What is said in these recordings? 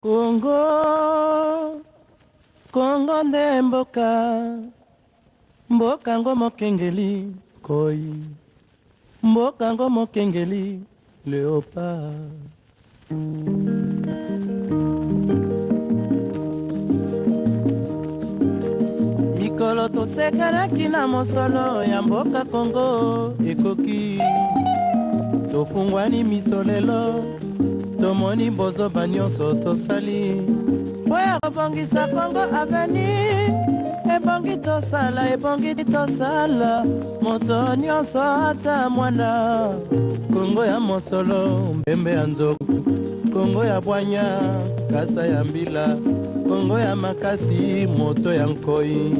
Kongo, Kongo nde mboka, mboka ngo mokengeli koi, mboka ngo mokengeli léopard. Mikolo tosekanaki na mosolo ya mboka Kongo ekoki, tofungwani miso lelo, tomoni bozoba nyonso tosali mpo ya kobongisa Kongo aveni. Ebongi tosala moto nyonso ata mwana. Kongo ya mosolo mbembe ya nzoku, Kongo ya bwanya kasa ya mbila, Kongo ya makasi moto ya nkoi.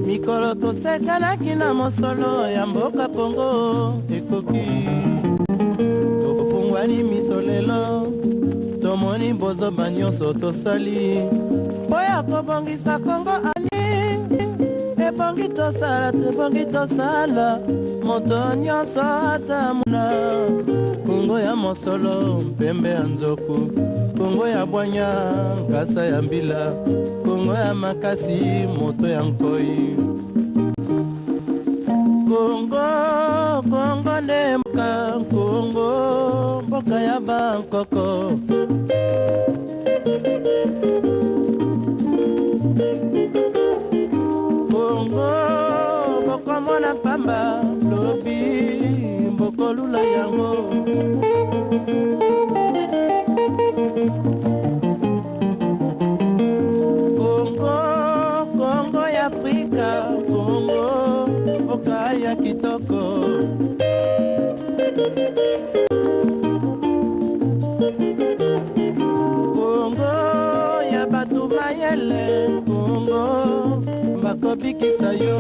Mikolo tosekanaki na mosolo ya mboka Kongo ekoki, tofungwani miso lelo, tomoni bozoba nyonso tosali mpo ya kobongisa Kongo ani. Ebongi tosala moto nyonso ata muna. Kongo ya mosolo mpembe ya nzoku, Kongo ya bwanya kasa ya mbila, Kongo ya makasi moto ya nkoi. Kongo nde mboka, Kongo mboka ya bankoko. Kongo bokomona pamba lobi bokolula yango. Kongo ya Afrika, Kongo mboka ya kitoko. Kongo ya batu mayele, Kongo bakobikisa yo.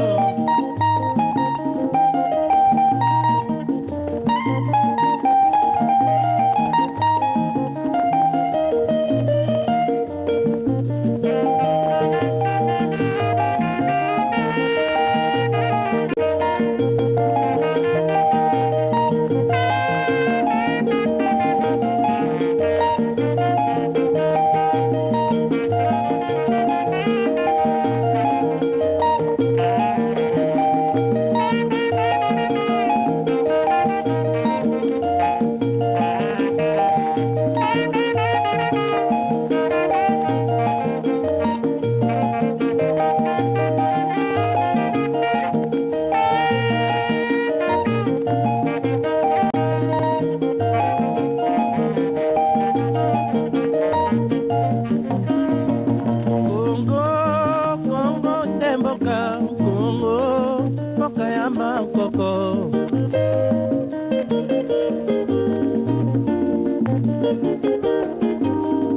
Kongo mboka ya makoko.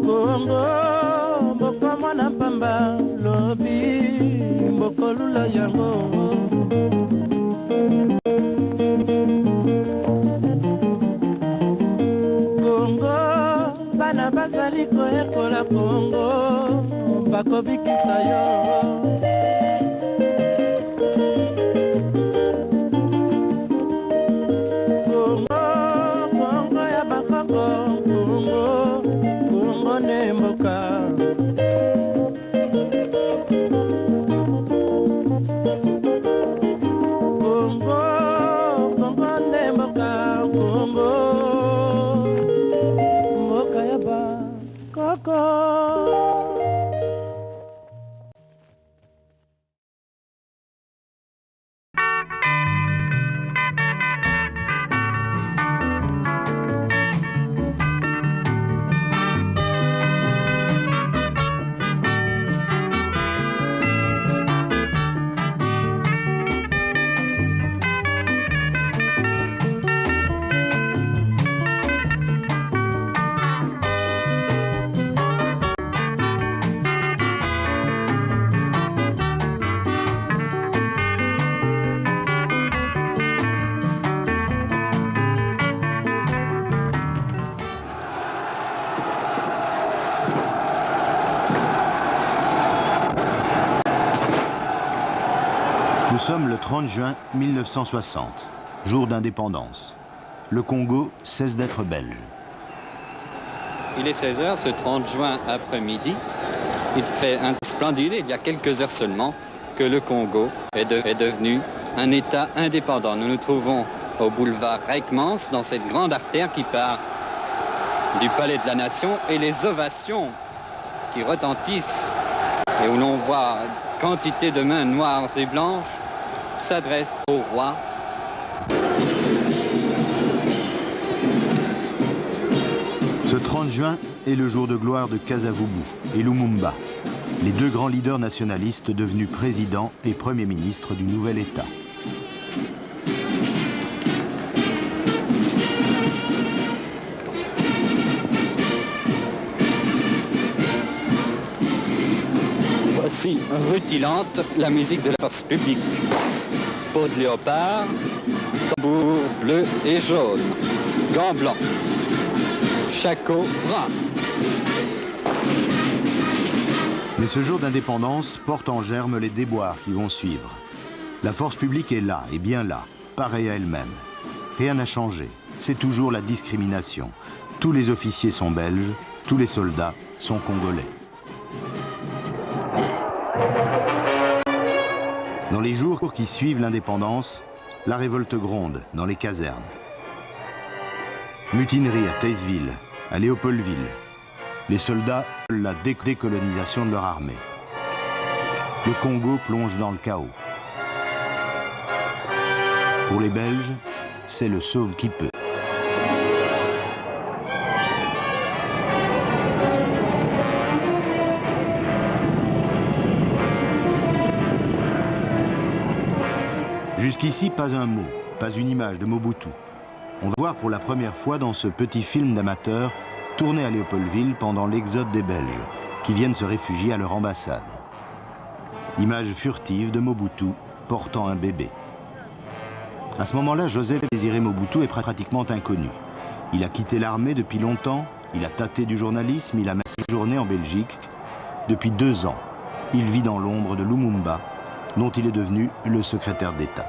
Kongo mboka mwana pamba lobi mbokolula yango. Kongo bana bazali koyekola, Kongo bakobikisa yo. sommes le 30 juin 1960, jour d'indépendance. Le Congo cesse d'être belge. Il est 16h, ce 30 juin après-midi. Il fait un splendide, il y a quelques heures seulement, que le Congo est devenu un État indépendant. Nous nous trouvons au boulevard Reikmans, dans cette grande artère qui part du Palais de la Nation, et les ovations qui retentissent et où l'on voit quantité de mains noires et blanches s'adressent au roi. Ce 30 juin est le jour de gloire de Kasavubu et Lumumba, les deux grands leaders nationalistes devenus président et premier ministre du nouvel État. Voici rutilante la musique de la force publique. Peau de léopard, tambour bleu et jaune, gants blancs, shako brun. Mais ce jour d'indépendance porte en germe les déboires qui vont suivre. La force publique est là, et bien là, pareille à elle-même. Rien n'a changé, c'est toujours la discrimination. Tous les officiers sont belges, tous les soldats sont congolais. Dans les jours qui suivent l'indépendance, la révolte gronde dans les casernes. Mutinerie à Taysville, à Léopoldville. Les soldats veulent la décolonisation de leur armée. Le Congo plonge dans le chaos. Pour les Belges, c'est le sauve qui peut. Jusqu'ici, pas un mot, pas une image de Mobutu. On va voir pour la première fois dans ce petit film d'amateur tourné à Léopoldville pendant l'exode des Belges, qui viennent se réfugier à leur ambassade. Image furtive de Mobutu portant un bébé. À ce moment-là, Joseph Désiré Mobutu est pratiquement inconnu. Il a quitté l'armée depuis longtemps, il a tâté du journalisme, il a même séjourné en Belgique. Depuis 2 ans, il vit dans l'ombre de Lumumba, dont il est devenu le secrétaire d'État.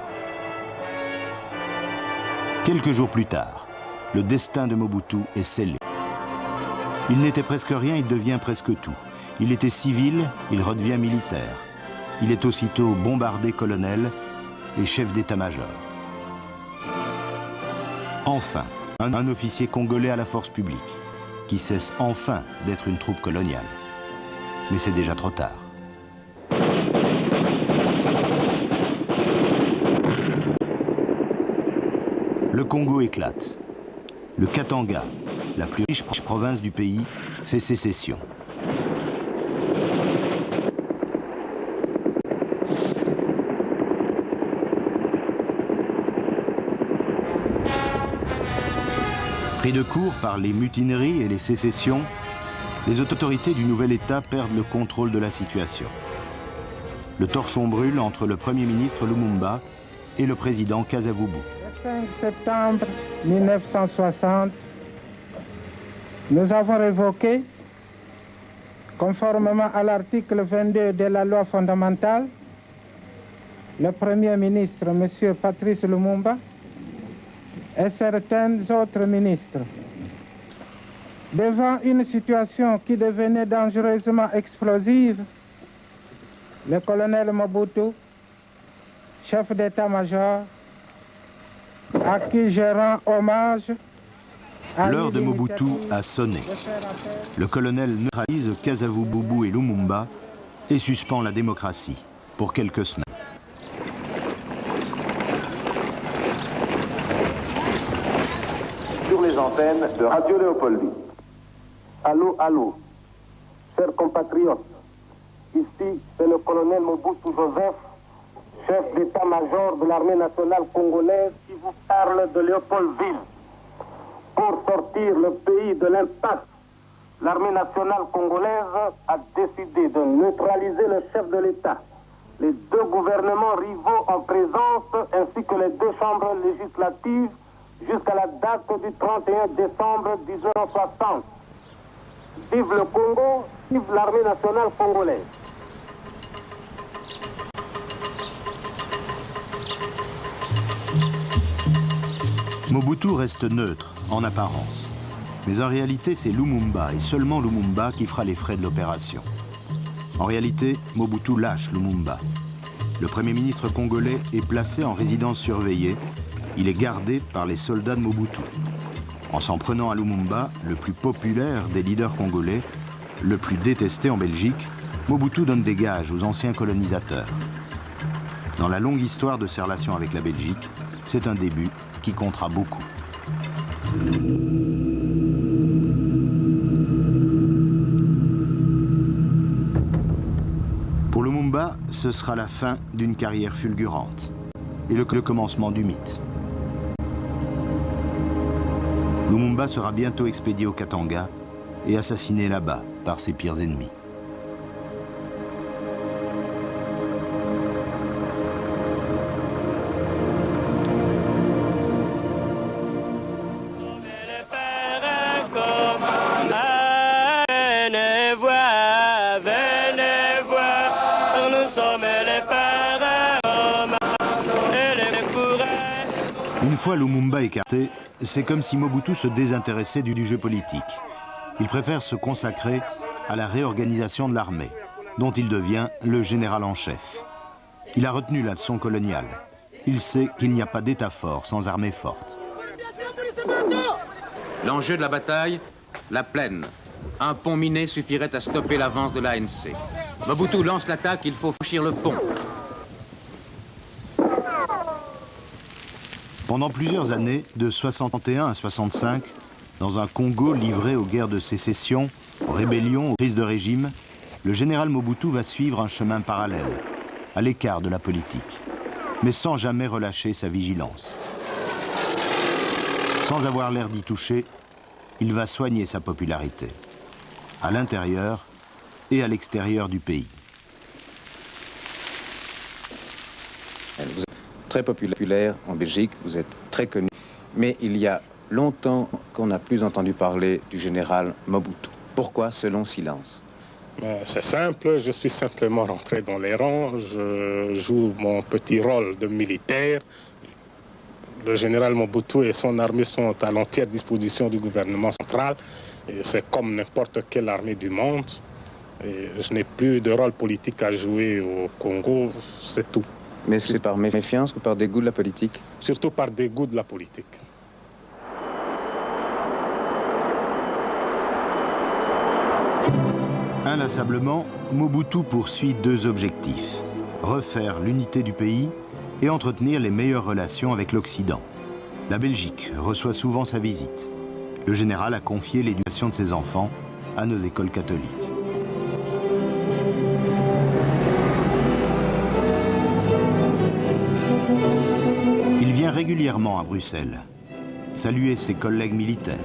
Quelques jours plus tard, le destin de Mobutu est scellé. Il n'était presque rien, il devient presque tout. Il était civil, il redevient militaire. Il est aussitôt bombardé colonel et chef d'état-major. Enfin, un officier congolais à la force publique, qui cesse enfin d'être une troupe coloniale. Mais c'est déjà trop tard. Le Congo éclate. Le Katanga, la plus riche province du pays, fait sécession. Pris de court par les mutineries et les sécessions, les autorités du nouvel État perdent le contrôle de la situation. Le torchon brûle entre le Premier ministre Lumumba et le président Kasavubu. Le 5 septembre 1960, nous avons révoqué, conformément à l'article 22 de la loi fondamentale, le Premier ministre, M. Patrice Lumumba, et certains autres ministres. Devant une situation qui devenait dangereusement explosive, le colonel Mobutu, chef d'état-major, à qui je rends hommage. L'heure de Mobutu a sonné. Le colonel neutralise Kasavubu et Lumumba et suspend la démocratie pour quelques semaines. Sur les antennes de Radio Léopoldville. Allô, allô, chers compatriotes, ici c'est le colonel Mobutu Joseph, chef d'état-major de l'armée nationale congolaise qui vous parle de Léopoldville. Pour sortir le pays de l'impasse, l'armée nationale congolaise a décidé de neutraliser le chef de l'État, les 2 gouvernements rivaux en présence ainsi que les 2 chambres législatives jusqu'à la date du 31 décembre 1960. Vive le Congo, vive l'armée nationale congolaise. Mobutu reste neutre, en apparence. Mais en réalité, c'est Lumumba, et seulement Lumumba, qui fera les frais de l'opération. En réalité, Mobutu lâche Lumumba. Le Premier ministre congolais est placé en résidence surveillée. Il est gardé par les soldats de Mobutu. En s'en prenant à Lumumba, le plus populaire des leaders congolais, le plus détesté en Belgique, Mobutu donne des gages aux anciens colonisateurs. Dans la longue histoire de ses relations avec la Belgique, c'est un début qui comptera beaucoup. Pour Lumumba, ce sera la fin d'une carrière fulgurante et le commencement du mythe. Lumumba sera bientôt expédié au Katanga et assassiné là-bas par ses pires ennemis. Une fois Lumumba écarté, c'est comme si Mobutu se désintéressait du jeu politique. Il préfère se consacrer à la réorganisation de l'armée, dont il devient le général en chef. Il a retenu la leçon coloniale. Il sait qu'il n'y a pas d'État fort sans armée forte. L'enjeu de la bataille, la plaine. Un pont miné suffirait à stopper l'avance de l'ANC. Mobutu lance l'attaque, il faut franchir le pont. Pendant plusieurs années, de 61 à 65, dans un Congo livré aux guerres de sécession, aux rébellions, aux crises de régime, le général Mobutu va suivre un chemin parallèle, à l'écart de la politique, mais sans jamais relâcher sa vigilance. Sans avoir l'air d'y toucher, il va soigner sa popularité, à l'intérieur et à l'extérieur du pays. Vous êtes très populaire en Belgique, vous êtes très connu, mais il y a longtemps qu'on n'a plus entendu parler du général Mobutu. Pourquoi ce long silence? C'est simple, je suis simplement rentré dans les rangs, je joue mon petit rôle de militaire. Le général Mobutu et son armée sont à l'entière disposition du gouvernement central. C'est comme n'importe quelle armée du monde. Et je n'ai plus de rôle politique à jouer au Congo, c'est tout. Mais c'est par méfiance ou par dégoût de la politique? Surtout par dégoût de la politique. Inlassablement, Mobutu poursuit deux objectifs. Refaire l'unité du pays et entretenir les meilleures relations avec l'Occident. La Belgique reçoit souvent sa visite. Le général a confié l'éducation de ses enfants à nos écoles catholiques. Il vient régulièrement à Bruxelles, saluer ses collègues militaires.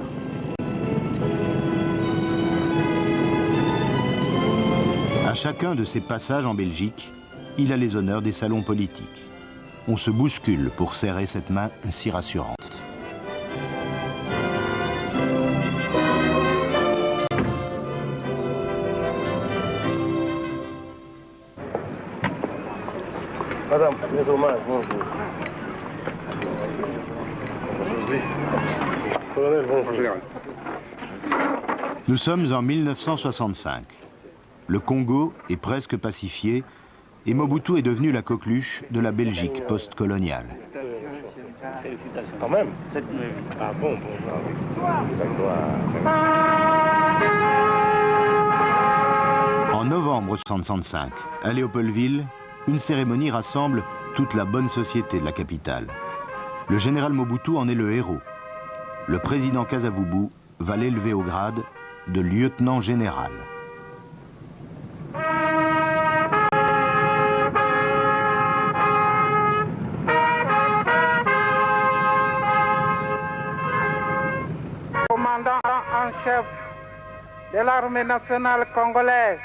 À chacun de ses passages en Belgique, il a les honneurs des salons politiques. On se bouscule pour serrer cette main si rassurante. Madame, mes hommages, bonjour. Colonel, bonjour. Nous sommes en 1965. Le Congo est presque pacifié et Mobutu est devenu la coqueluche de la Belgique post-coloniale. Quand même. Ah bon, En novembre 1965, à Léopoldville, une cérémonie rassemble toute la bonne société de la capitale. Le général Mobutu en est le héros. Le président Kasavubu va l'élever au grade de lieutenant général. Commandant en chef de l'armée nationale congolaise,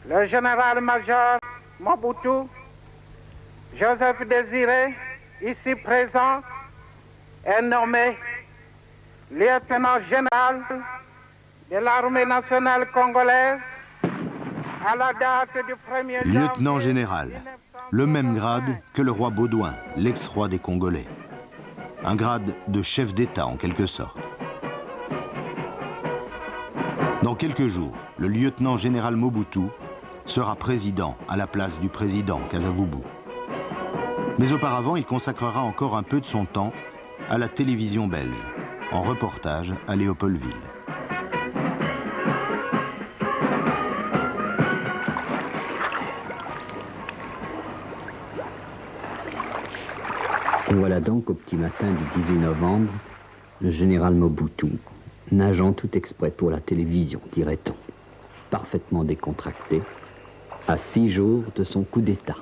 le général-major Mobutu Joseph Désiré, ici présent, est nommé lieutenant général de l'armée nationale congolaise à la date du 1er janvier. Lieutenant général, le même grade que le roi Baudouin, l'ex-roi des Congolais. un grade de chef d'État en quelque sorte. Dans quelques jours, le lieutenant général Mobutu sera président à la place du président Kasavubu. Mais auparavant, il consacrera encore un peu de son temps à la télévision belge, en reportage à Léopoldville. Voilà donc au petit matin du 18 novembre, le général Mobutu, nageant tout exprès pour la télévision, dirait-on, parfaitement décontracté, à 6 jours de son coup d'État.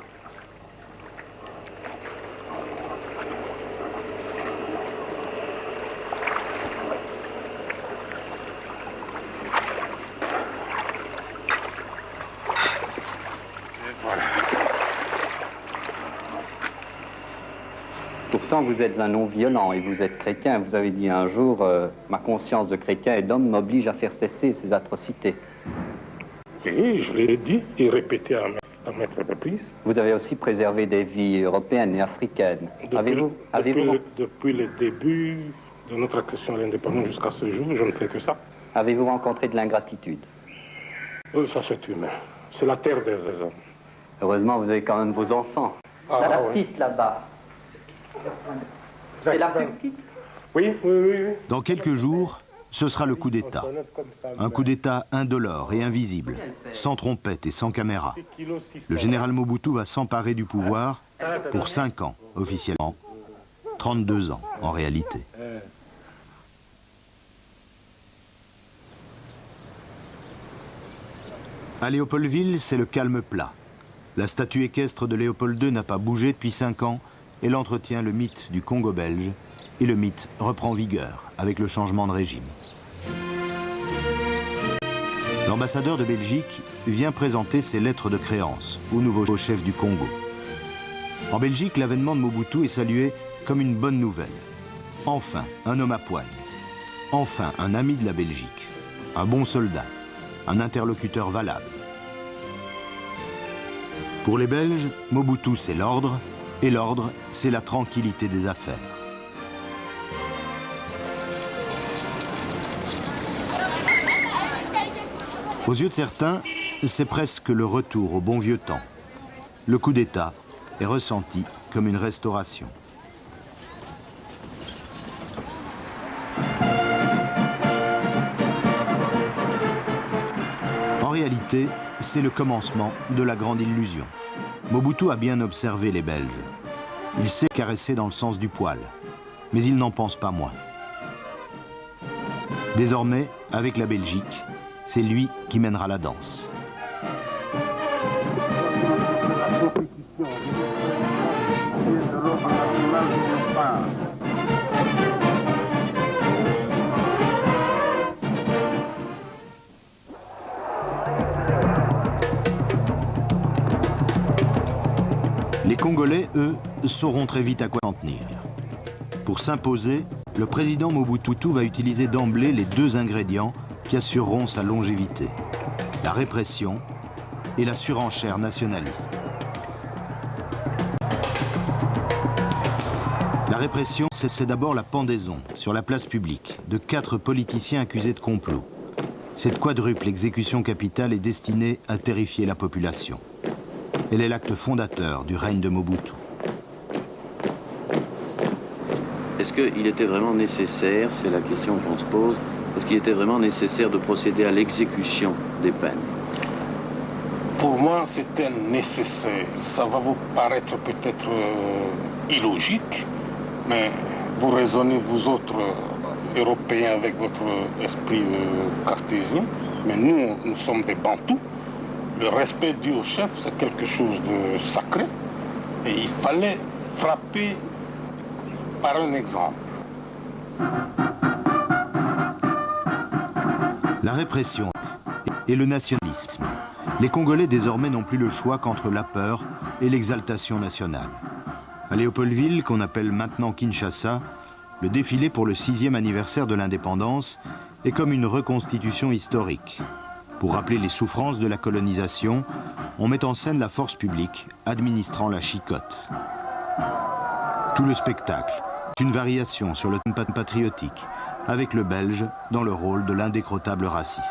Pourtant, vous êtes un non-violent et vous êtes chrétien. Vous avez dit un jour, ma conscience de chrétien et d'homme m'oblige à faire cesser ces atrocités. Oui, je l'ai dit et répété à maintes reprises. Vous avez aussi préservé des vies européennes et africaines. Depuis le début de notre accession à l'indépendance jusqu'à ce jour, je ne fais que ça. Avez-vous rencontré de l'ingratitude? Ça, c'est humain. C'est la terre des hommes. Heureusement, vous avez quand même vos enfants. La petite là-bas. C'est la plus petite? Oui. Dans quelques jours, ce sera le coup d'État. Un coup d'État indolore et invisible, sans trompette et sans caméra. Le général Mobutu va s'emparer du pouvoir pour 5 ans, officiellement. 32 ans, en réalité. À Léopoldville, c'est le calme plat. La statue équestre de Léopold II n'a pas bougé depuis 5 ans et l'entretient le mythe du Congo belge. Et le mythe reprend vigueur avec le changement de régime. L'ambassadeur de Belgique vient présenter ses lettres de créance au nouveau chef du Congo. En Belgique, l'avènement de Mobutu est salué comme une bonne nouvelle. Enfin, un homme à poigne. Enfin, un ami de la Belgique. Un bon soldat. Un interlocuteur valable. Pour les Belges, Mobutu, c'est l'ordre, et l'ordre, c'est la tranquillité des affaires. Aux yeux de certains, c'est presque le retour au bon vieux temps. Le coup d'État est ressenti comme une restauration. En réalité, c'est le commencement de la grande illusion. Mobutu a bien observé les Belges. Il sait caresser dans le sens du poil, mais il n'en pense pas moins. Désormais, avec la Belgique, c'est lui qui mènera la danse. Les Congolais, eux, sauront très vite à quoi s'en tenir. Pour s'imposer, le président Mobutu va utiliser d'emblée les 2 ingrédients qui assureront sa longévité, la répression et la surenchère nationaliste. La répression, c'est d'abord la pendaison, sur la place publique, de 4 politiciens accusés de complot. Cette quadruple exécution capitale est destinée à terrifier la population. Elle est l'acte fondateur du règne de Mobutu. Est-ce qu'il était vraiment nécessaire, c'est la question qu'on se pose, est-ce qu'il était vraiment nécessaire de procéder à l'exécution des peines? Pour moi, c'était nécessaire. Ça va vous paraître peut-être illogique, mais vous raisonnez, vous autres Européens, avec votre esprit cartésien, mais nous sommes des Bantous. Le respect dû au chef, c'est quelque chose de sacré. Et il fallait frapper par un exemple. La répression et le nationalisme. Les Congolais désormais n'ont plus le choix qu'entre la peur et l'exaltation nationale. À Léopoldville, qu'on appelle maintenant Kinshasa, le défilé pour le 6e anniversaire de l'indépendance est comme une reconstitution historique. Pour rappeler les souffrances de la colonisation, on met en scène la force publique administrant la chicotte. Tout le spectacle Une variation sur le thème patriotique, avec le Belge dans le rôle de l'indécrottable raciste.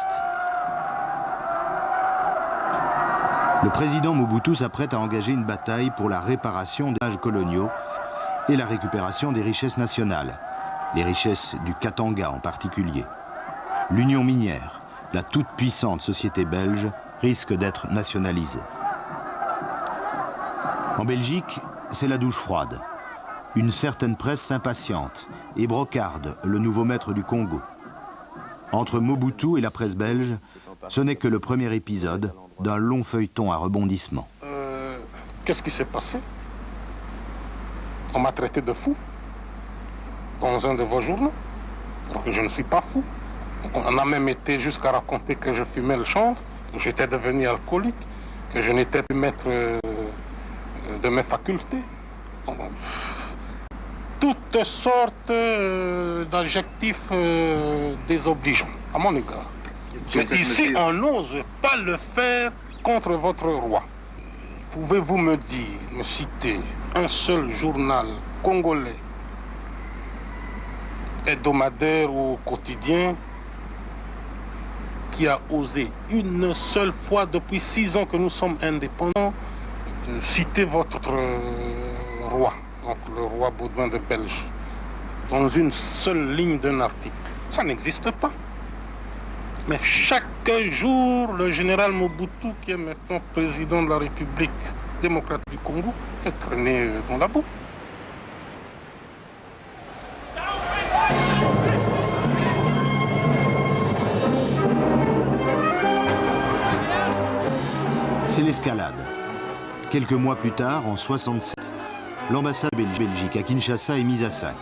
Le président Mobutu s'apprête à engager une bataille pour la réparation des âges coloniaux et la récupération des richesses nationales, les richesses du Katanga en particulier. L'Union minière, la toute-puissante société belge, risque d'être nationalisée. En Belgique, c'est la douche froide. Une certaine presse s'impatiente et brocarde le nouveau maître du Congo. Entre Mobutu et la presse belge, ce n'est que le premier épisode d'un long feuilleton à rebondissement. Qu'est-ce qui s'est passé? On m'a traité de fou dans un de vos journaux. Alors que je ne suis pas fou. On a même été jusqu'à raconter que je fumais le chanvre, que j'étais devenu alcoolique, que je n'étais plus maître de mes facultés. Toutes sortes d'adjectifs désobligeants à mon égard. Mais ici, on n'ose pas le faire contre votre roi. Pouvez-vous me dire, me citer un seul journal congolais, hebdomadaire ou quotidien, qui a osé une seule fois depuis 6 ans que nous sommes indépendants citer votre roi, donc le roi Baudouin de Belge, dans une seule ligne d'un article? Ça n'existe pas. Mais chaque jour, le général Mobutu, qui est maintenant président de la République démocratique du Congo, est traîné dans la boue. C'est l'escalade. Quelques mois plus tard, en 1967, l'ambassade Belgique à Kinshasa est mise à sac.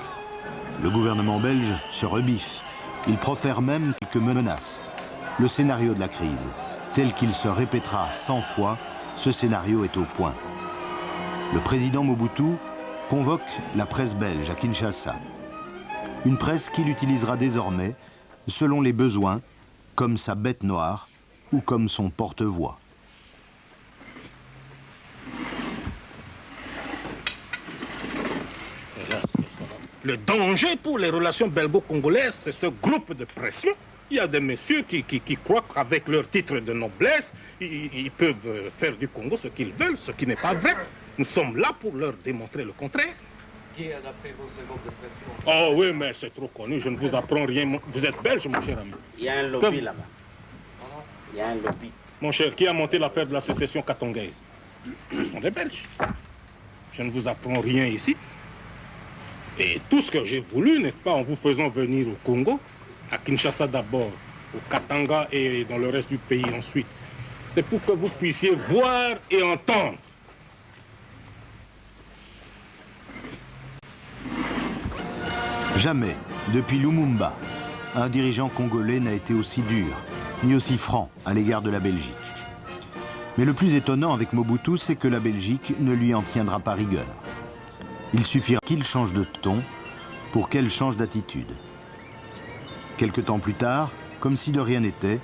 Le gouvernement belge se rebiffe. Il profère même quelques menaces. Le scénario de la crise, tel qu'il se répétera 100 fois, ce scénario est au point. Le président Mobutu convoque la presse belge à Kinshasa. Une presse qu'il utilisera désormais selon les besoins, comme sa bête noire ou comme son porte-voix. Le danger pour les relations belgo-congolaises, c'est ce groupe de pression. Il y a des messieurs qui croient qu'avec leur titre de noblesse, ils peuvent faire du Congo ce qu'ils veulent, ce qui n'est pas vrai. Nous sommes là pour leur démontrer le contraire. Qui est d'après vous ce groupe de pression? Oh oui, mais c'est trop connu, je ne vous apprends rien. Vous êtes belge, mon cher ami. Il y a un lobby là-bas. Il y a un lobby. Mon cher, qui a monté l'affaire de la sécession katongaise? Ce sont des Belges. Je ne vous apprends rien ici. Et tout ce que j'ai voulu, n'est-ce pas, en vous faisant venir au Congo, à Kinshasa d'abord, au Katanga et dans le reste du pays ensuite, c'est pour que vous puissiez voir et entendre. Jamais, depuis Lumumba, un dirigeant congolais n'a été aussi dur, ni aussi franc à l'égard de la Belgique. Mais le plus étonnant avec Mobutu, c'est que la Belgique ne lui en tiendra pas rigueur. Il suffira qu'il change de ton pour qu'elle change d'attitude. Quelque temps plus tard, comme si de rien n'était,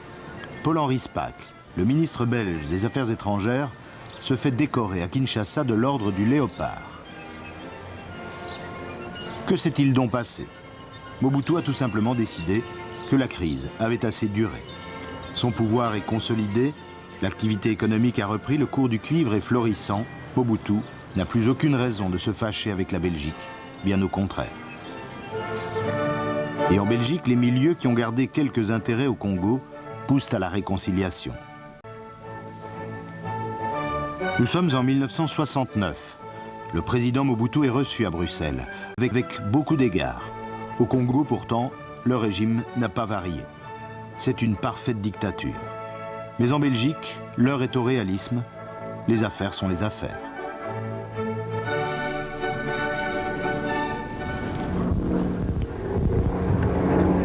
Paul-Henri Spaak, le ministre belge des Affaires étrangères, se fait décorer à Kinshasa de l'ordre du Léopard. Que s'est-il donc passé? Mobutu a tout simplement décidé que la crise avait assez duré. Son pouvoir est consolidé, l'activité économique a repris, le cours du cuivre est florissant. Mobutu n'a plus aucune raison de se fâcher avec la Belgique, bien au contraire. Et en Belgique, les milieux qui ont gardé quelques intérêts au Congo poussent à la réconciliation. Nous sommes en 1969. Le président Mobutu est reçu à Bruxelles, avec beaucoup d'égards. Au Congo, pourtant, le régime n'a pas varié. C'est une parfaite dictature. Mais en Belgique, l'heure est au réalisme. Les affaires sont les affaires.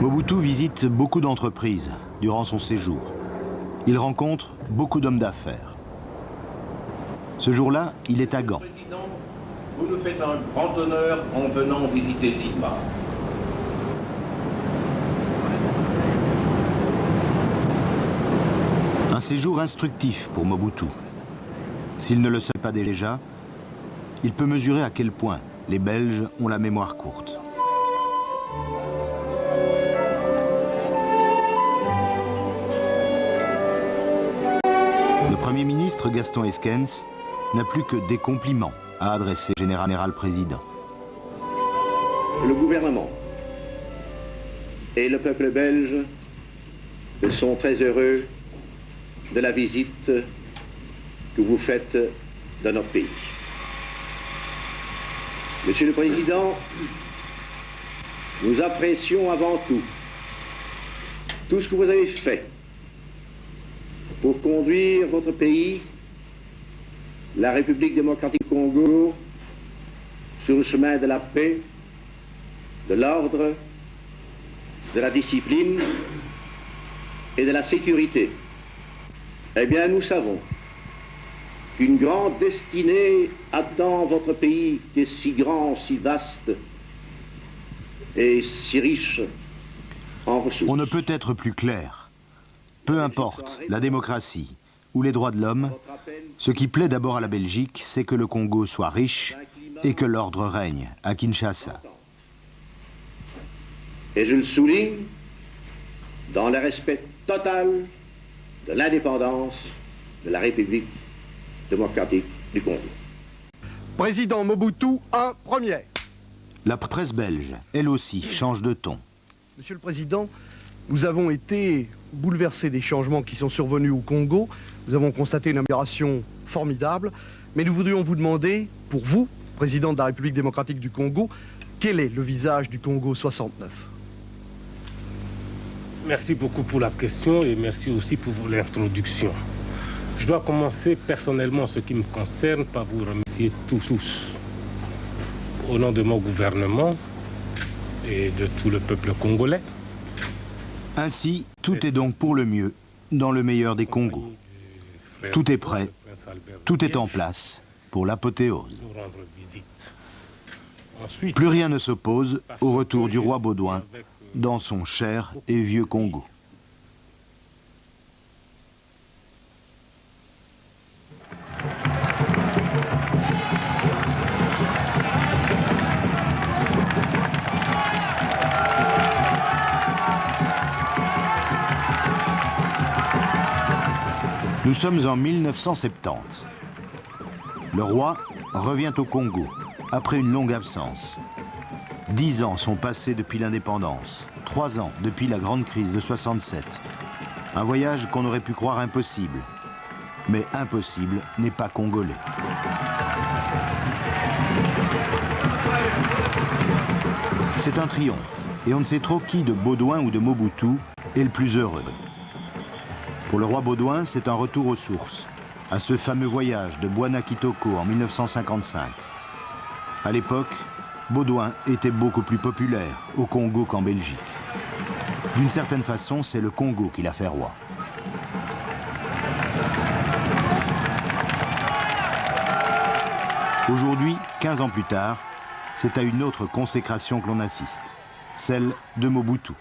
Mobutu visite beaucoup d'entreprises durant son séjour. Il rencontre beaucoup d'hommes d'affaires. Ce jour-là, il est à Gand. Vous nous faites un grand honneur en venant visiter Sigma. Un séjour instructif pour Mobutu. S'il ne le sait pas déjà, il peut mesurer à quel point les Belges ont la mémoire courte. Premier ministre Gaston Esquens n'a plus que des compliments à adresser au général président. Le gouvernement et le peuple belge sont très heureux de la visite que vous faites dans notre pays. Monsieur le Président, nous apprécions avant tout ce que vous avez fait pour conduire votre pays, la République démocratique du Congo, sur le chemin de la paix, de l'ordre, de la discipline et de la sécurité. Eh bien, nous savons qu'une grande destinée attend votre pays qui est si grand, si vaste et si riche en ressources. On ne peut être plus clair. Peu importe la démocratie ou les droits de l'homme, ce qui plaît d'abord à la Belgique, c'est que le Congo soit riche et que l'ordre règne à Kinshasa. Et je le souligne, dans le respect total de l'indépendance de la République démocratique du Congo. Président Mobutu, un premier. La presse belge, elle aussi, change de ton. Monsieur le Président, nous avons été bouleversés des changements qui sont survenus au Congo. Nous avons constaté une amélioration formidable, mais nous voudrions vous demander, pour vous, Président de la République démocratique du Congo, quel est le visage du Congo 69? Merci beaucoup pour la question et merci aussi pour l'introduction. Je dois commencer personnellement, en ce qui me concerne, par vous remercier tous, au nom de mon gouvernement et de tout le peuple congolais. Ainsi, tout est donc pour le mieux, dans le meilleur des Congos. Tout est prêt, tout est en place pour l'apothéose. Plus rien ne s'oppose au retour du roi Baudouin dans son cher et vieux Congo. Nous sommes en 1970. Le roi revient au Congo après une longue absence. 10 ans sont passés depuis l'indépendance, 3 ans depuis la grande crise de 67. Un voyage qu'on aurait pu croire impossible. Mais impossible n'est pas congolais. C'est un triomphe, et on ne sait trop qui de Baudouin ou de Mobutu est le plus heureux. Pour le roi Baudouin, c'est un retour aux sources, à ce fameux voyage de Bwana Kitoko en 1955. À l'époque, Baudouin était beaucoup plus populaire au Congo qu'en Belgique. D'une certaine façon, c'est le Congo qui l'a fait roi. Aujourd'hui, 15 ans plus tard, c'est à une autre consécration que l'on assiste, celle de Mobutu.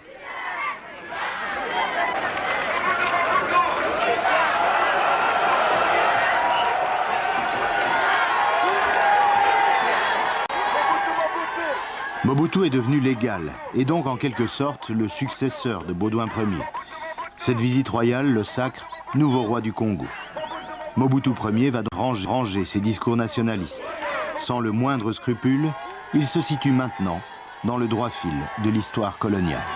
Mobutu est devenu légal et donc en quelque sorte le successeur de Baudouin Ier. Cette visite royale le sacre nouveau roi du Congo. Mobutu Ier va ranger ses discours nationalistes. Sans le moindre scrupule, il se situe maintenant dans le droit fil de l'histoire coloniale.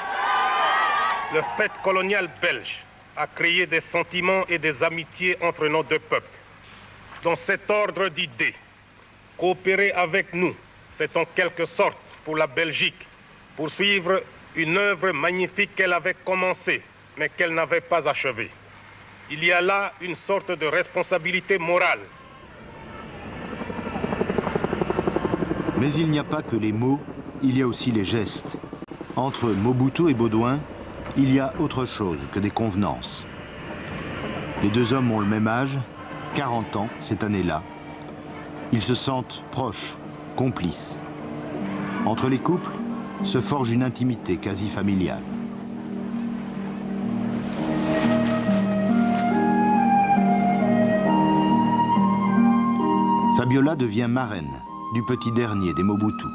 Le fait colonial belge a créé des sentiments et des amitiés entre nos deux peuples. Dans cet ordre d'idées, coopérer avec nous, c'est en quelque sorte pour la Belgique, poursuivre une œuvre magnifique qu'elle avait commencée, mais qu'elle n'avait pas achevée. Il y a là une sorte de responsabilité morale. Mais il n'y a pas que les mots, il y a aussi les gestes. Entre Mobutu et Baudouin, il y a autre chose que des convenances. Les deux hommes ont le même âge, 40 ans cette année-là. Ils se sentent proches, complices. Entre les couples se forge une intimité quasi familiale. Fabiola devient marraine du petit dernier des Mobutu.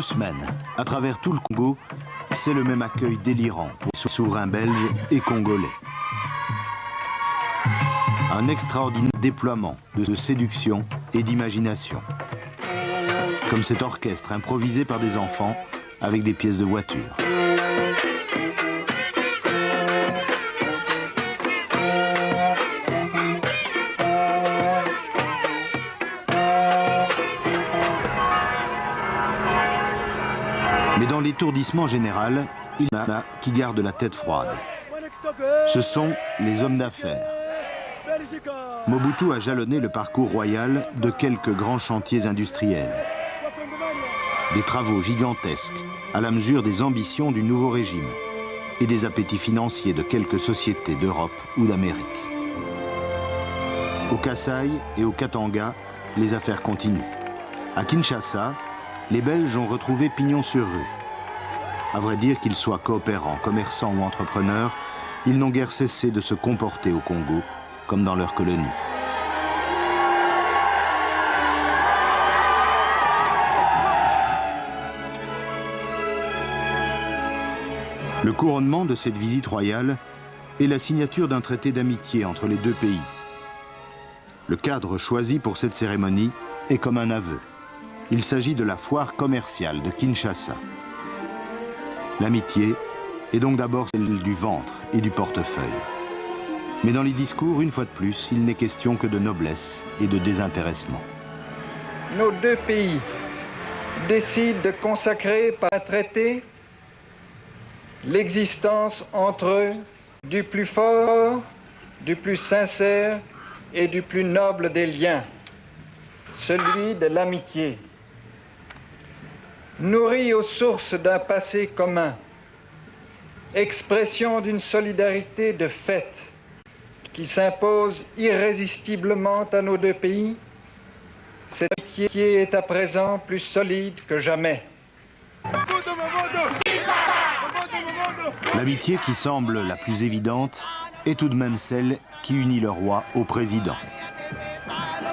semaines, à travers tout le Congo, c'est le même accueil délirant pour les souverains belges et congolais. Un extraordinaire déploiement de séduction et d'imagination. Comme cet orchestre improvisé par des enfants avec des pièces de voiture. Mais dans l'étourdissement général, il y en a qui gardent la tête froide. Ce sont les hommes d'affaires. Mobutu a jalonné le parcours royal de quelques grands chantiers industriels. Des travaux gigantesques à la mesure des ambitions du nouveau régime et des appétits financiers de quelques sociétés d'Europe ou d'Amérique. Au Kasaï et au Katanga, les affaires continuent. À Kinshasa, les Belges ont retrouvé pignon sur rue. À vrai dire qu'ils soient coopérants, commerçants ou entrepreneurs, ils n'ont guère cessé de se comporter au Congo comme dans leur colonie. Le couronnement de cette visite royale est la signature d'un traité d'amitié entre les deux pays. Le cadre choisi pour cette cérémonie est comme un aveu. Il s'agit de la foire commerciale de Kinshasa. L'amitié est donc d'abord celle du ventre et du portefeuille. Mais dans les discours, une fois de plus, il n'est question que de noblesse et de désintéressement. Nos deux pays décident de consacrer par un traité l'existence entre eux du plus fort, du plus sincère et du plus noble des liens, celui de l'amitié. Nourri aux sources d'un passé commun, expression d'une solidarité de fait qui s'impose irrésistiblement à nos deux pays, cette amitié est à présent plus solide que jamais. L'amitié qui semble la plus évidente est tout de même celle qui unit le roi au président.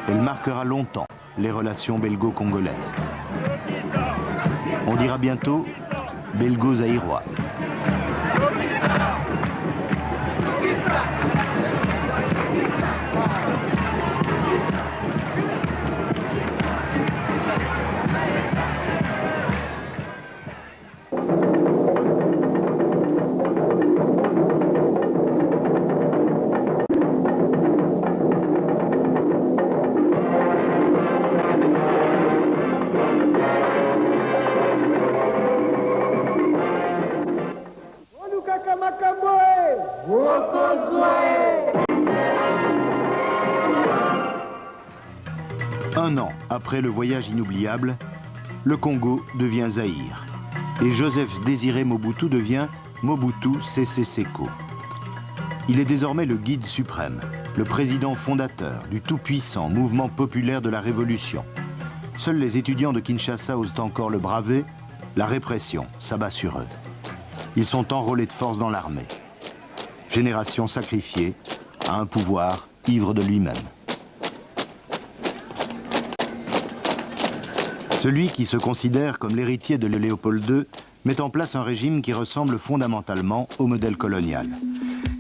Elle marquera longtemps les relations belgo-congolaises. On dira bientôt belgo-zaïroises. Un an après le voyage inoubliable, le Congo devient Zaïre et Joseph Désiré Mobutu devient Mobutu Sese Seko. Il est désormais le guide suprême, le président fondateur du tout-puissant mouvement populaire de la Révolution. Seuls les étudiants de Kinshasa osent encore le braver, la répression s'abat sur eux. Ils sont enrôlés de force dans l'armée. Génération sacrifiée à un pouvoir ivre de lui-même. Celui qui se considère comme l'héritier de Léopold II met en place un régime qui ressemble fondamentalement au modèle colonial.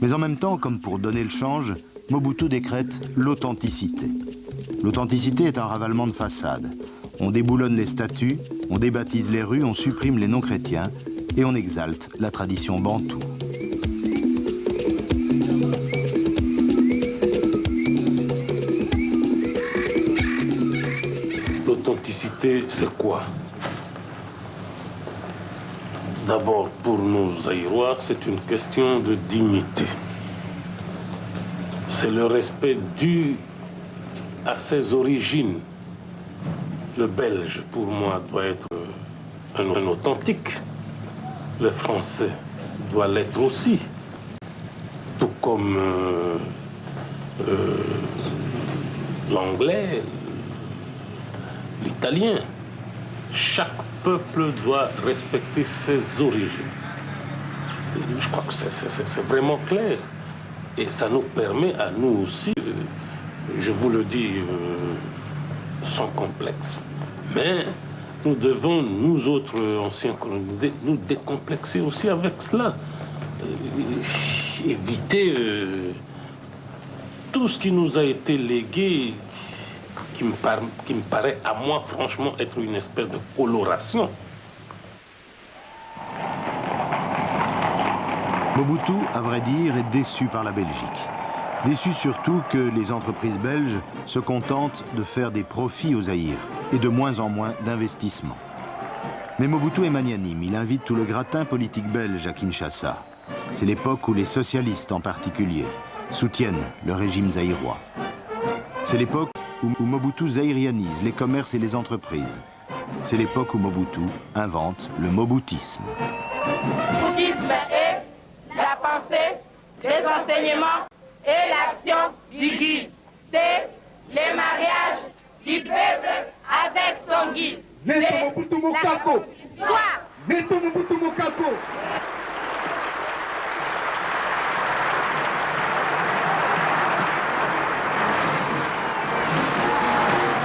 Mais en même temps, comme pour donner le change, Mobutu décrète l'authenticité. L'authenticité est un ravalement de façade. On déboulonne les statues, on débaptise les rues, on supprime les non-chrétiens et on exalte la tradition bantoue. L'authenticité, c'est quoi? D'abord, pour nous Zaïrois, c'est une question de dignité. C'est le respect dû à ses origines. Le Belge, pour moi, doit être un authentique. Le Français doit l'être aussi. Tout comme l'Anglais, l'Italien. Chaque peuple doit respecter ses origines. Je crois que c'est vraiment clair. Et ça nous permet à nous aussi, je vous le dis sans complexe, mais Nous devons, nous autres anciens colonisés, nous décomplexer aussi avec cela. Éviter tout ce qui nous a été légué, qui me paraît à moi franchement être une espèce de coloration. Mobutu, à vrai dire, est déçu par la Belgique. Déçu surtout que les entreprises belges se contentent de faire des profits au Zaïre et de moins en moins d'investissements. Mais Mobutu est magnanime, il invite tout le gratin politique belge à Kinshasa. C'est l'époque où les socialistes en particulier soutiennent le régime zaïrois. C'est l'époque où Mobutu zaïrianise les commerces et les entreprises. C'est l'époque où Mobutu invente le mobutisme. Le bouddhisme est la pensée, les enseignements et l'action du guide. C'est les mariages du peuple avec son guide. Neto Mobutu Mokako. Neto Mobutu Mokako.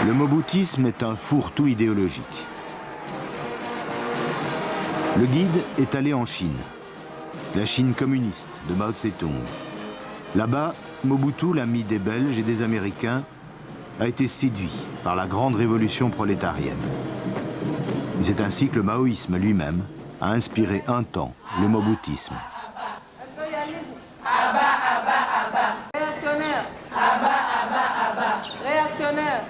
Le mobutisme est un fourre-tout idéologique. Le guide est allé en Chine, la Chine communiste de Mao Tse-tung. Là-bas, Mobutu, l'ami des Belges et des Américains, a été séduit par la grande révolution prolétarienne. C'est ainsi que le maoïsme lui-même a inspiré un temps le mobutisme. Réactionnaire. Réactionnaire.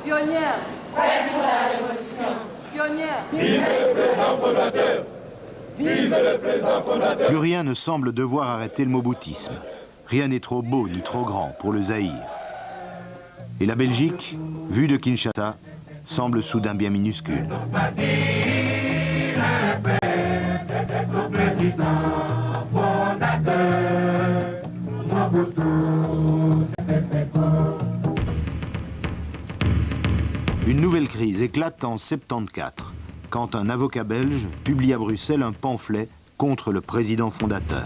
Pionnière. Faites pour la révolution. Pionnière. Vive le président fondateur. Vive le président fondateur. Plus rien ne semble devoir arrêter le mobutisme. Rien n'est trop beau ni trop grand pour le Zaïre. Et la Belgique, vue de Kinshasa, semble soudain bien minuscule. Une nouvelle crise éclate en 1974, quand un avocat belge publie à Bruxelles un pamphlet contre le président fondateur.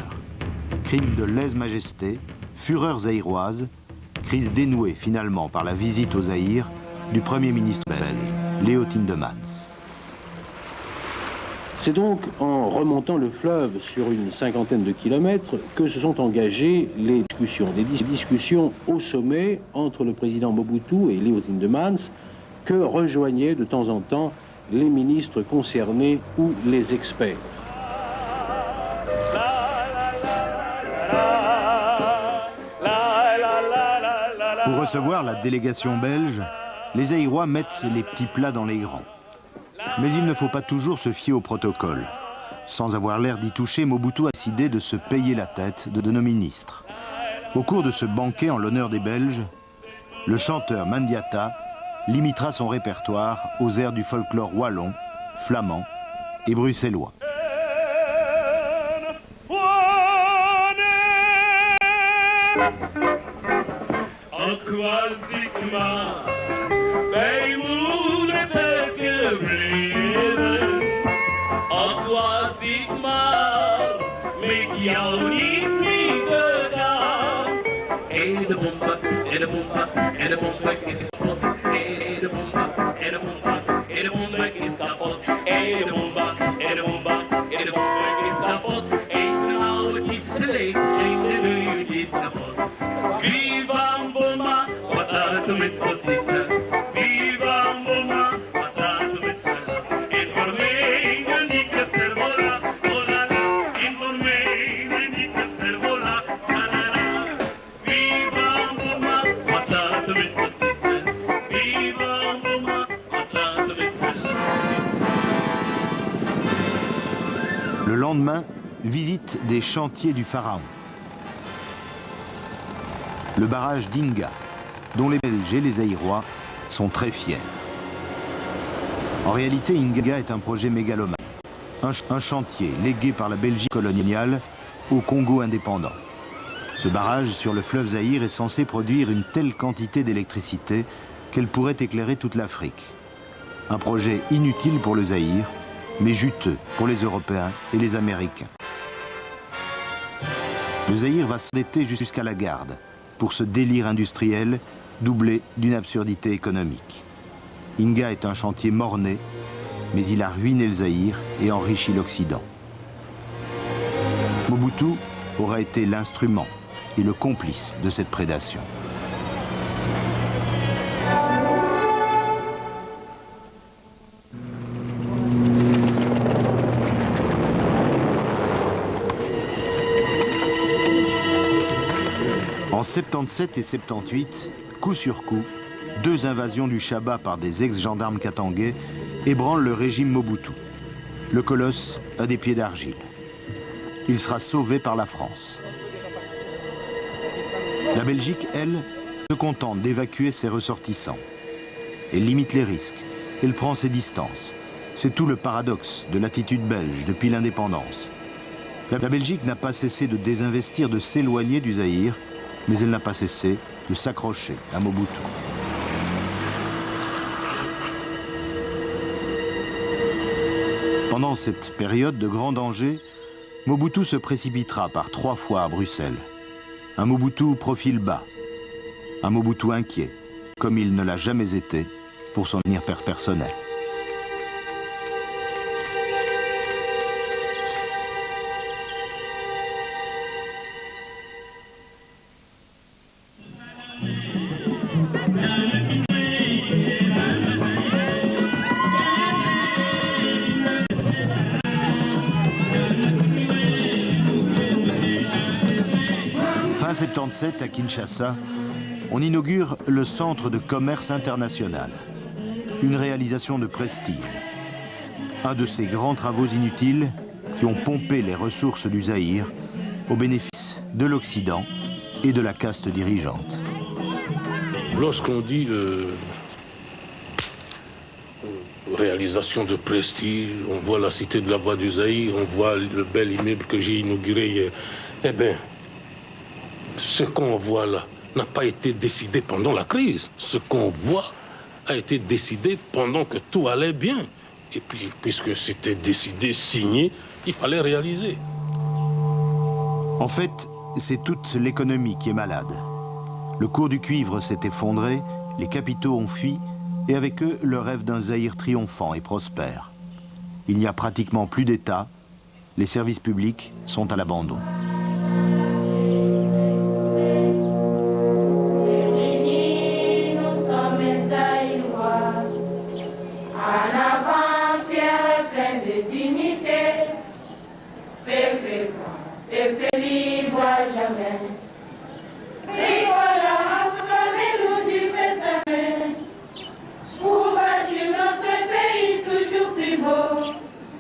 Crime de lèse-majesté, fureur zaïroise, crise dénouée finalement par la visite au Zaïre du Premier ministre belge, Léo Tindemans. C'est donc en remontant le fleuve sur une cinquantaine de kilomètres que se sont engagées les discussions. Des discussions au sommet entre le président Mobutu et Léo Tindemans, que rejoignaient de temps en temps les ministres concernés ou les experts. Pour recevoir la délégation belge, les Zaïrois mettent les petits plats dans les grands. Mais il ne faut pas toujours se fier au protocole. Sans avoir l'air d'y toucher, Mobutu a décidé de se payer la tête de nos ministres. Au cours de ce banquet en l'honneur des Belges, le chanteur Mandiata limitera son répertoire aux airs du folklore wallon, flamand et bruxellois. Le lendemain, visite des chantiers du Pharaon. Le barrage d'Inga, dont les Belges et les Zaïrois sont très fiers. En réalité, Inga est un projet mégalomane. Un chantier légué par la Belgique coloniale au Congo indépendant. Ce barrage sur le fleuve Zaïre est censé produire une telle quantité d'électricité qu'elle pourrait éclairer toute l'Afrique. Un projet inutile pour le Zaïre, mais juteux pour les Européens et les Américains. Le Zaïre va s'endetter jusqu'à la garde pour ce délire industriel doublé d'une absurdité économique. Inga est un chantier mort-né, mais il a ruiné le Zaïre et enrichi l'Occident. Mobutu aura été l'instrument et le complice de cette prédation. En 77 et 78, coup sur coup, 2 invasions du Chaba par des ex-gendarmes katangais ébranlent le régime Mobutu. Le colosse a des pieds d'argile. Il sera sauvé par la France. La Belgique, elle, se contente d'évacuer ses ressortissants. Elle limite les risques, elle prend ses distances. C'est tout le paradoxe de l'attitude belge depuis l'indépendance. La Belgique n'a pas cessé de désinvestir, de s'éloigner du Zaïre, mais elle n'a pas cessé de s'accrocher à Mobutu. Pendant cette période de grand danger, Mobutu se précipitera par 3 fois à Bruxelles. Un Mobutu profil bas, un Mobutu inquiet, comme il ne l'a jamais été pour son avenir personnel. Fin 77, à Kinshasa, on inaugure le Centre de commerce international. Une réalisation de prestige. Un de ces grands travaux inutiles qui ont pompé les ressources du Zaïre au bénéfice de l'Occident et de la caste dirigeante. Lorsqu'on dit réalisation de prestige, on voit la cité de la Voie du Zaïre, on voit le bel immeuble que j'ai inauguré hier. Eh bien, ce qu'on voit là n'a pas été décidé pendant la crise. Ce qu'on voit a été décidé pendant que tout allait bien. Et puis, puisque c'était décidé, signé, il fallait réaliser. En fait, c'est toute l'économie qui est malade. Le cours du cuivre s'est effondré, les capitaux ont fui, et avec eux, le rêve d'un Zaïre triomphant et prospère. Il n'y a pratiquement plus d'État, les services publics sont à l'abandon.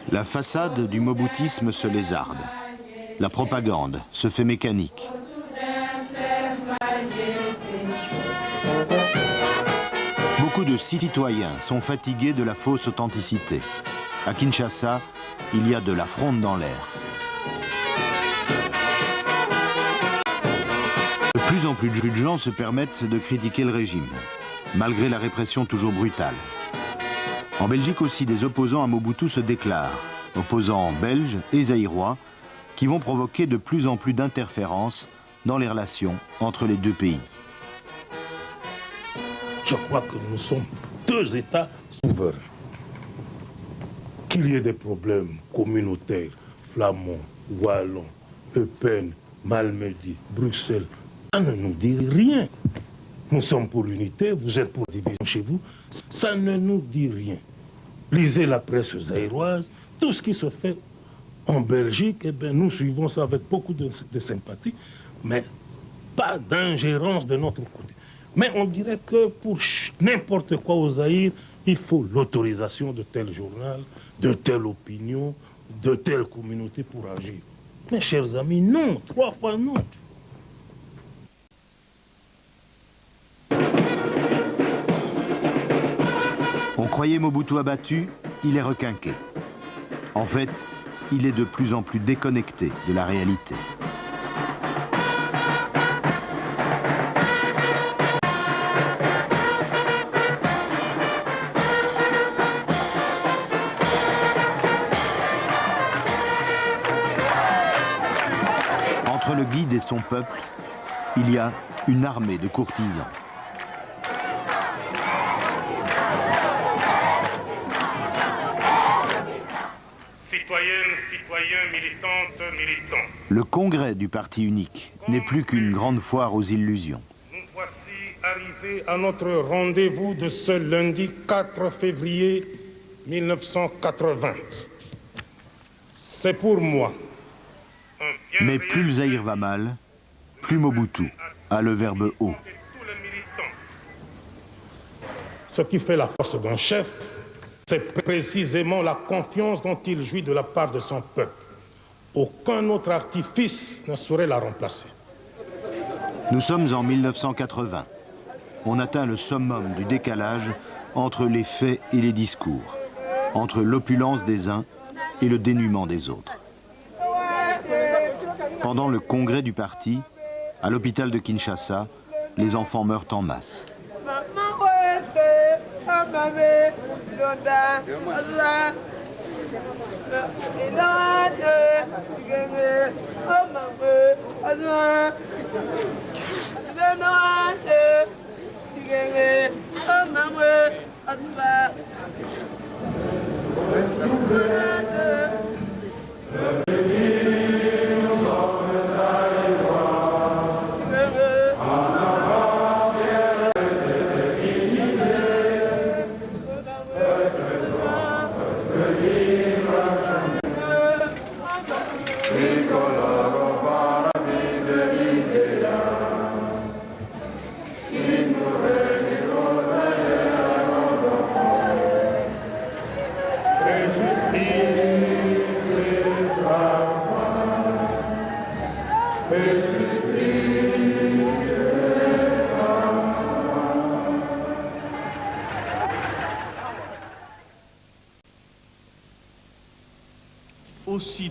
La façade du moboutisme se lézarde. La propagande se fait mécanique. Beaucoup de citoyens sont fatigués de la fausse authenticité. À Kinshasa, il y a de la fronde dans l'air. De plus en plus de gens se permettent de critiquer le régime, malgré la répression toujours brutale. En Belgique aussi, des opposants à Mobutu se déclarent, opposants belges et zaïrois, qui vont provoquer de plus en plus d'interférences dans les relations entre les deux pays. Je crois que nous sommes 2 États souverains. Qu'il y ait des problèmes communautaires, flamands, wallons, Eupen, Malmedy, Bruxelles, ça ne nous dit rien. Nous sommes pour l'unité, vous êtes pour la division chez vous, ça ne nous dit rien. Lisez la presse zaïroise, tout ce qui se fait en Belgique, eh bien, nous suivons ça avec beaucoup de sympathie, mais pas d'ingérence de notre côté. Mais on dirait que pour n'importe quoi au Zaïre, il faut l'autorisation de tel journal, de telle opinion, de telle communauté pour agir. Mes chers amis, non, 3 fois non. On croyait Mobutu abattu, il est requinqué. En fait, il est de plus en plus déconnecté de la réalité. Entre le guide et son peuple, il y a une armée de courtisans. Le congrès du parti unique n'est plus qu'une grande foire aux illusions. Nous voici arrivés à notre rendez-vous de ce lundi 4 février 1980. C'est pour moi. Mais plus le Zaïre va mal, plus Mobutu a le verbe haut. Ce qui fait la force d'un chef, c'est précisément la confiance dont il jouit de la part de son peuple. Aucun autre artifice ne saurait la remplacer. Nous sommes en 1980. On atteint le summum du décalage entre les faits et les discours, entre l'opulence des uns et le dénuement des autres. Pendant le congrès du parti, à l'hôpital de Kinshasa, les enfants meurent en masse.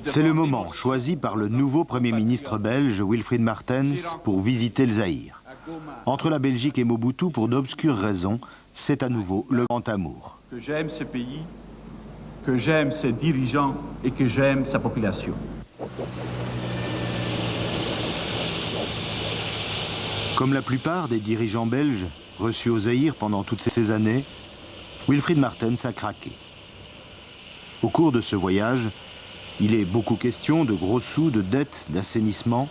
C'est le moment choisi par le nouveau Premier ministre belge, Wilfried Martens, pour visiter le Zaïre. Entre la Belgique et Mobutu, pour d'obscures raisons, c'est à nouveau le grand amour. Que j'aime ce pays, que j'aime ses dirigeants et que j'aime sa population. Comme la plupart des dirigeants belges reçus au Zaïre pendant toutes ces années, Wilfried Martens a craqué. Au cours de ce voyage, il est beaucoup question de gros sous, de dettes, d'assainissement,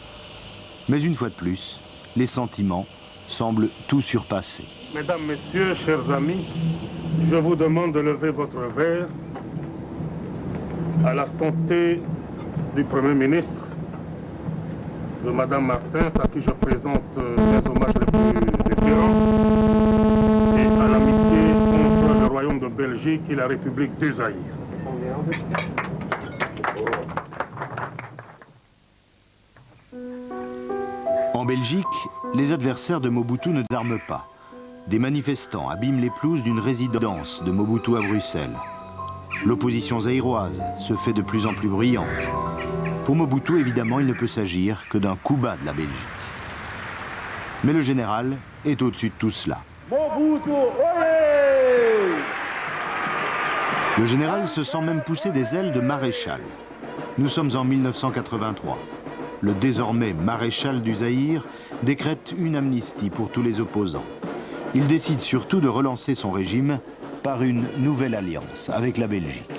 mais une fois de plus, les sentiments semblent tout surpasser. Mesdames, Messieurs, chers amis, je vous demande de lever votre verre à la santé du Premier ministre, de Madame Martens, à qui je présente les hommages les plus déférents, et à l'amitié entre le Royaume de Belgique et la République du Zaïre. En Belgique, les adversaires de Mobutu ne désarment pas. Des manifestants abîment les pelouses d'une résidence de Mobutu à Bruxelles. L'opposition zaïroise se fait de plus en plus bruyante. Pour Mobutu, évidemment, il ne peut s'agir que d'un coup bas de la Belgique. Mais le général est au-dessus de tout cela. Mobutu, olé! Le général se sent même pousser des ailes de maréchal. Nous sommes en 1983. Le désormais maréchal du Zaïre décrète une amnistie pour tous les opposants. Il décide surtout de relancer son régime par une nouvelle alliance avec la Belgique.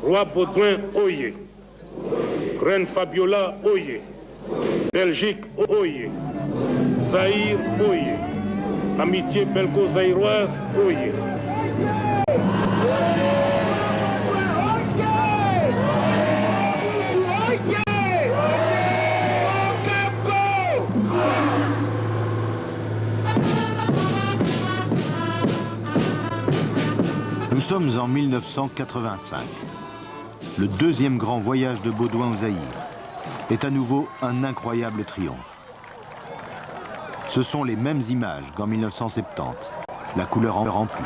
Roi Baudouin, oyez. Reine Fabiola, oyez. Belgique, oyez. Zaïre, oyez. Amitié belgo-zaïroise, oyez. Nous sommes en 1985. Le deuxième grand voyage de Baudouin au Zaïre est à nouveau un incroyable triomphe. Ce sont les mêmes images qu'en 1970, la couleur en plus.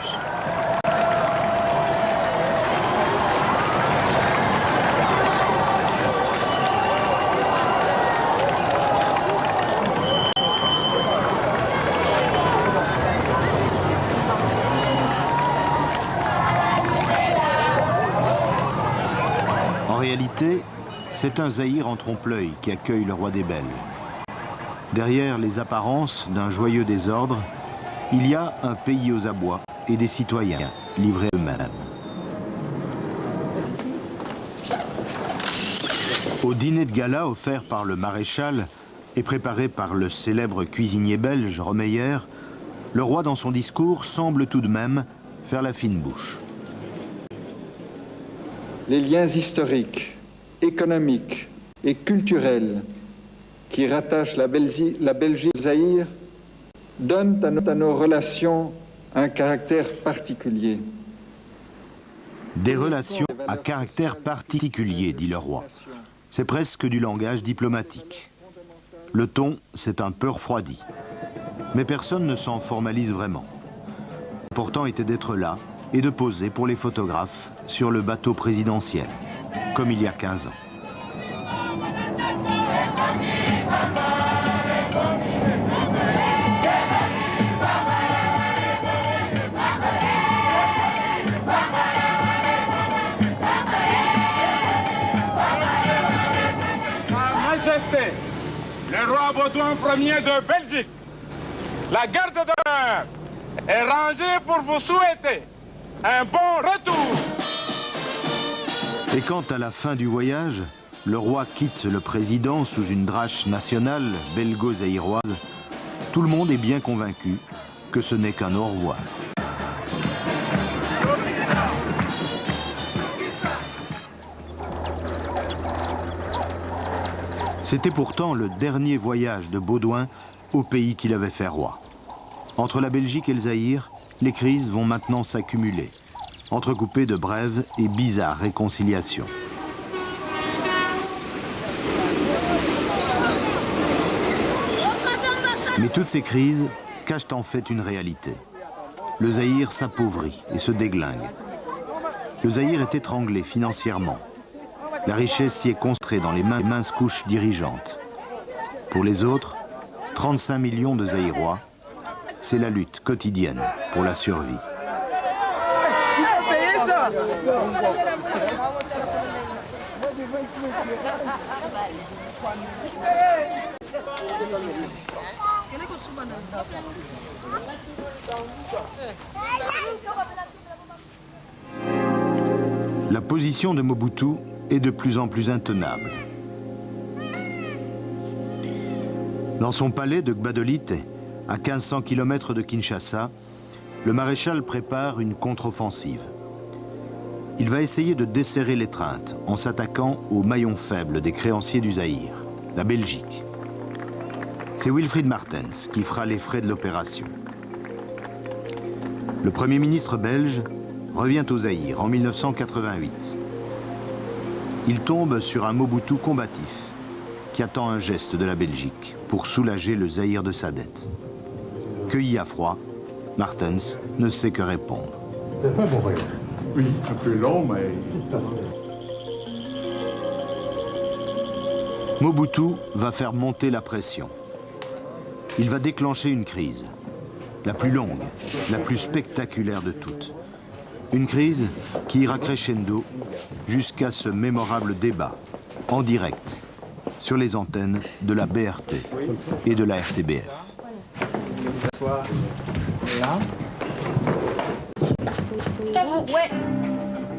En réalité, c'est un Zaïre en trompe-l'œil qui accueille le roi des Belges. Derrière les apparences d'un joyeux désordre, il y a un pays aux abois et des citoyens livrés eux-mêmes. Au dîner de gala offert par le maréchal et préparé par le célèbre cuisinier belge Romeyer, le roi dans son discours semble tout de même faire la fine bouche. Les liens historiques, économiques et culturels qui rattachent la Belgique au Zaïre donnent à nos relations un caractère particulier. Des relations à caractère particulier, dit le roi. C'est presque du langage diplomatique. Le ton s'est un peu refroidi. Mais personne ne s'en formalise vraiment. L'important était d'être là et de poser pour les photographes sur le bateau présidentiel, comme il y a 15 ans. Majesté, le roi Baudouin Ier de Belgique, la garde d'honneur est rangée pour vous souhaiter un bon retour. Et quand à la fin du voyage, le roi quitte le président sous une drache nationale belgo-zaïroise, tout le monde est bien convaincu que ce n'est qu'un au revoir. C'était pourtant le dernier voyage de Baudouin au pays qu'il avait fait roi. Entre la Belgique et le Zaïre, les crises vont maintenant s'accumuler, entrecoupées de brèves et bizarres réconciliations. Mais toutes ces crises cachent en fait une réalité. Le Zaïre s'appauvrit et se déglingue. Le Zaïre est étranglé financièrement. La richesse s'y est concentrée dans les minces couches dirigeantes. Pour les autres, 35 millions de Zaïrois, c'est la lutte quotidienne pour la survie. La position de Mobutu est de plus en plus intenable. Dans son palais de Gbadolite, à 1500 km de Kinshasa, le maréchal prépare une contre-offensive. Il va essayer de desserrer l'étreinte en s'attaquant au maillon faible des créanciers du Zaïre, la Belgique. C'est Wilfried Martens qui fera les frais de l'opération. Le Premier ministre belge revient au Zaïre en 1988. Il tombe sur un Mobutu combatif qui attend un geste de la Belgique pour soulager le Zaïre de sa dette. Cueilli à froid, Martens ne sait que répondre. C'est pas bon, oui, un peu long, mais... Mobutu va faire monter la pression. Il va déclencher une crise, la plus longue, la plus spectaculaire de toutes. Une crise qui ira crescendo jusqu'à ce mémorable débat, en direct, sur les antennes de la BRT et de la RTBF. Là. Ouais.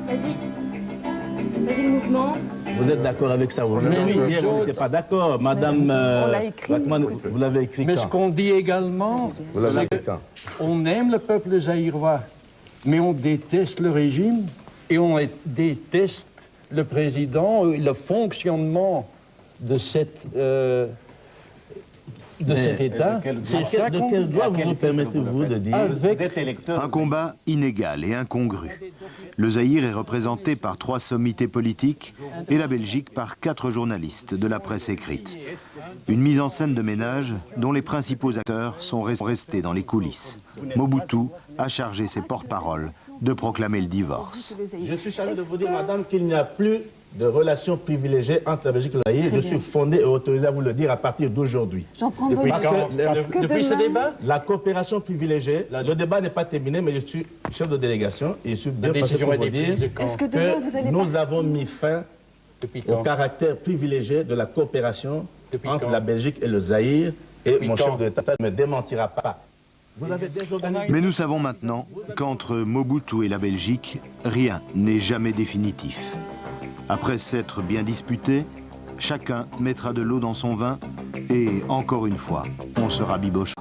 Vas-y. Vas-y le mouvement. Vous êtes d'accord avec ça aujourd'hui? Hier, vous n'étiez pas d'accord. Madame Lachman, vous l'avez écrit quand? Mais ce qu'on dit également, c'est qu'on aime le peuple zaïrois, mais on déteste le régime et on déteste le président, le fonctionnement de cet État. C'est ça de quel droit vous permettez-vous de dire? Un combat inégal et incongru. Le Zaïre est représenté par 3 sommités politiques et la Belgique par 4 journalistes de la presse écrite. Une mise en scène de ménage dont les principaux acteurs sont restés dans les coulisses. Mobutu a chargé ses porte-paroles de proclamer le divorce. Je suis chargé de vous dire, madame, qu'il n'y a plus de relations privilégiées entre la Belgique et le Zaïre. Je suis fondé et autorisé à vous le dire à partir d'aujourd'hui. J'en prends bonne note. Depuis ce débat, la coopération privilégiée, le débat n'est pas terminé, mais je suis chef de délégation et je suis bien placé pour vous dire que nous avons mis fin au caractère privilégié de la coopération entre la Belgique et le Zaïre Et mon chef d'État ne me démentira pas. Vous avez désorganisé... Mais nous savons maintenant qu'entre Mobutu et la Belgique, rien n'est jamais définitif. Après s'être bien disputé, chacun mettra de l'eau dans son vin et, encore une fois, on se rabiboche.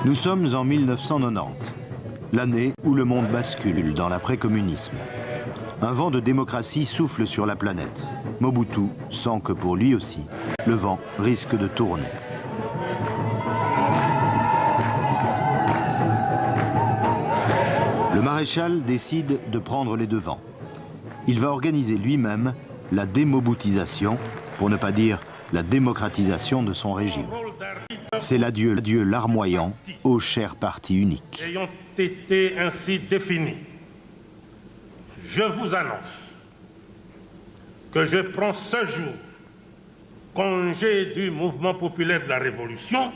Nous sommes en 1990, l'année où le monde bascule dans l'après-communisme. Un vent de démocratie souffle sur la planète. Mobutu sent que pour lui aussi, le vent risque de tourner. Le maréchal décide de prendre les devants. Il va organiser lui-même la démobutisation, pour ne pas dire la démocratisation de son régime. C'est l'adieu larmoyant au cher parti unique. Ayant été ainsi définis, je vous annonce que je prends ce jour congé du mouvement populaire de la Révolution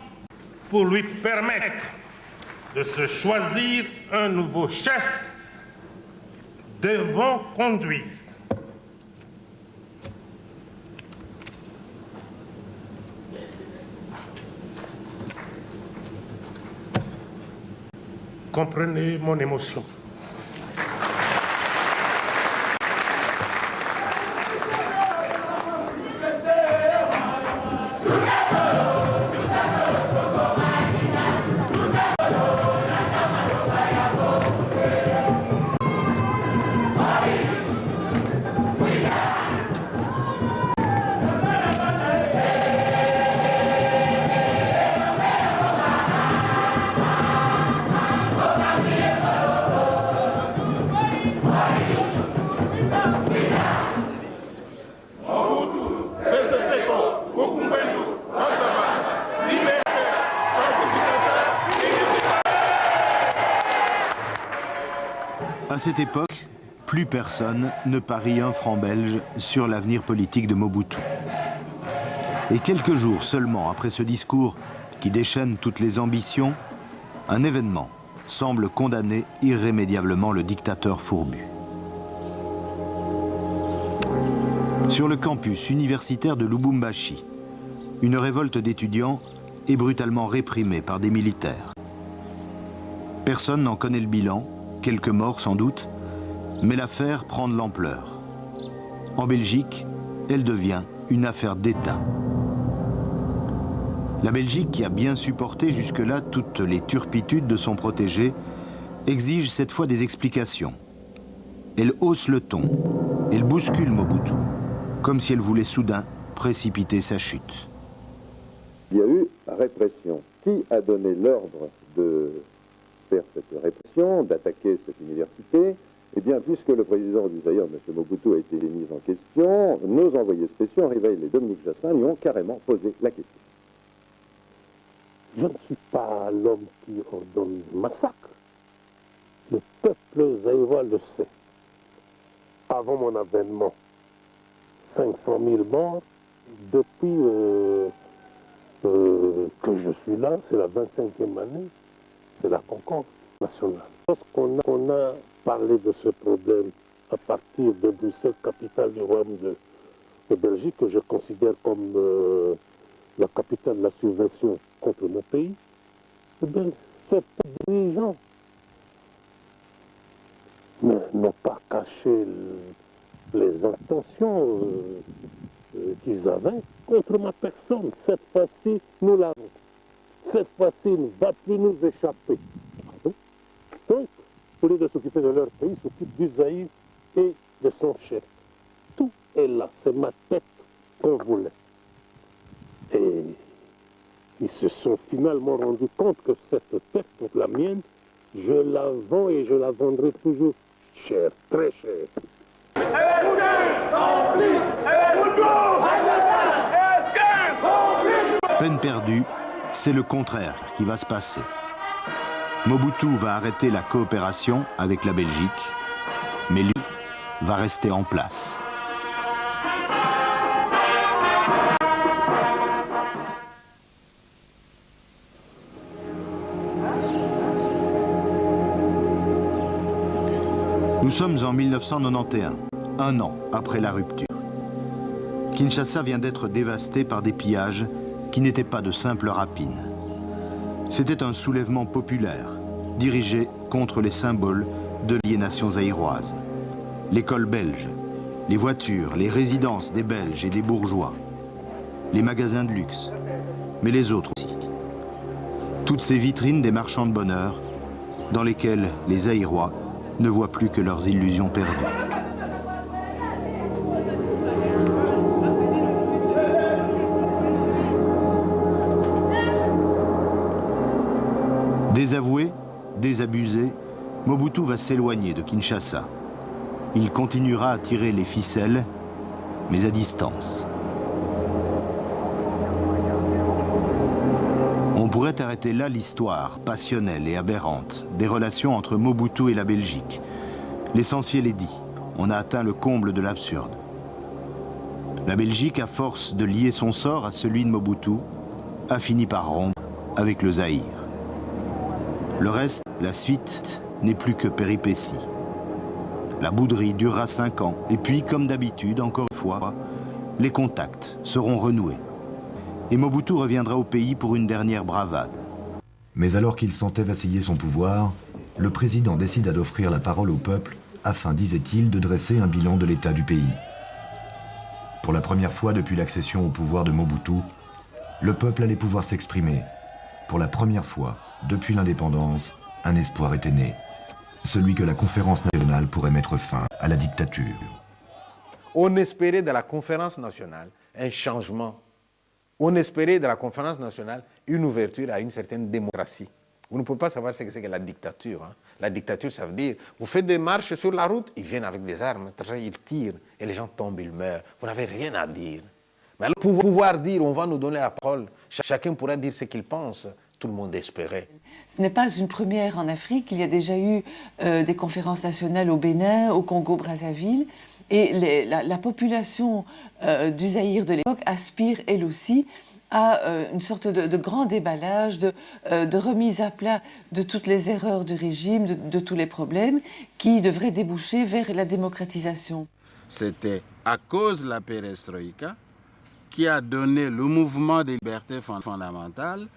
pour lui permettre de se choisir un nouveau chef devant conduire. Comprenez mon émotion. À cette époque, plus personne ne parie un franc belge sur l'avenir politique de Mobutu. Et quelques jours seulement après ce discours qui déchaîne toutes les ambitions, un événement semble condamner irrémédiablement le dictateur fourbu. Sur le campus universitaire de Lubumbashi, une révolte d'étudiants est brutalement réprimée par des militaires. Personne n'en connaît le bilan, quelques morts sans doute, mais l'affaire prend de l'ampleur. En Belgique, elle devient une affaire d'État. La Belgique, qui a bien supporté jusque-là toutes les turpitudes de son protégé, exige cette fois des explications. Elle hausse le ton, elle bouscule Mobutu, comme si elle voulait soudain précipiter sa chute. Il y a eu répression. Qui a donné l'ordre de faire cette répression, d'attaquer cette université? Eh bien, puisque le président du Zaïre, M. Mobutu, a été mis en question, nos envoyés spéciaux, Henri Veil et Dominique Jassin, lui ont carrément posé la question. Je ne suis pas l'homme qui ordonne le massacre. Le peuple zaïrois le sait. Avant mon avènement, 500 000 morts. Depuis que je suis là, c'est la 25e année, c'est la concorde nationale. Lorsqu'on a parlé de ce problème à partir de Bruxelles, capitale du royaume de Belgique, que je considère comme la capitale de la subversion contre mon pays, eh bien, ces dirigeants n'ont pas caché les intentions qu'ils avaient contre ma personne. Cette fois-ci, nous l'avons. Cette fois-ci, il ne va plus nous échapper. Donc, au lieu de s'occuper de leur pays, s'occupe du Zaïre et de son chef. Tout est là. C'est ma tête qu'on voulait. Et ils se sont finalement rendus compte que cette tête, donc la mienne, je la vends et je la vendrai toujours cher, très cher. Peine perdue, c'est le contraire qui va se passer. Mobutu va arrêter la coopération avec la Belgique, mais lui va rester en place. Nous sommes en 1991, un an après la rupture. Kinshasa vient d'être dévastée par des pillages qui n'étaient pas de simples rapines. C'était un soulèvement populaire, dirigé contre les symboles de l'aliénation zaïroise. L'école belge, les voitures, les résidences des Belges et des bourgeois, les magasins de luxe, mais les autres aussi. Toutes ces vitrines des marchands de bonheur dans lesquelles les Zaïrois ne voient plus que leurs illusions perdues. Désavoué, désabusé, Mobutu va s'éloigner de Kinshasa. Il continuera à tirer les ficelles, mais à distance. On pourrait arrêter là l'histoire passionnelle et aberrante des relations entre Mobutu et la Belgique. L'essentiel est dit, on a atteint le comble de l'absurde. La Belgique, à force de lier son sort à celui de Mobutu, a fini par rompre avec le Zaïre. Le reste, la suite, n'est plus que péripétie. La bouderie durera 5 ans, et puis, comme d'habitude, encore une fois, les contacts seront renoués. Et Mobutu reviendra au pays pour une dernière bravade. Mais alors qu'il sentait vaciller son pouvoir, le président décida d'offrir la parole au peuple afin, disait-il, de dresser un bilan de l'état du pays. Pour la première fois depuis l'accession au pouvoir de Mobutu, le peuple allait pouvoir s'exprimer. Pour la première fois depuis l'indépendance, un espoir était né. Celui que la conférence nationale pourrait mettre fin à la dictature. On espérait de la conférence nationale un changement. On espérait de la conférence nationale une ouverture à une certaine démocratie. Vous ne pouvez pas savoir ce que c'est que la dictature. Hein. La dictature, ça veut dire, vous faites des marches sur la route, ils viennent avec des armes, ils tirent, et les gens tombent, ils meurent. Vous n'avez rien à dire. Mais alors, pour pouvoir dire, on va nous donner la parole, chacun pourra dire ce qu'il pense. Tout le monde espérait. Ce n'est pas une première en Afrique. Il y a déjà eu des conférences nationales au Bénin, au Congo-Brazzaville. Et la population du Zaïre de l'époque aspire, elle aussi, à une sorte de grand déballage, de remise à plat de toutes les erreurs du régime, de tous les problèmes, qui devraient déboucher vers la démocratisation. C'était à cause de la perestroïka qui a donné le mouvement des libertés fondamentales.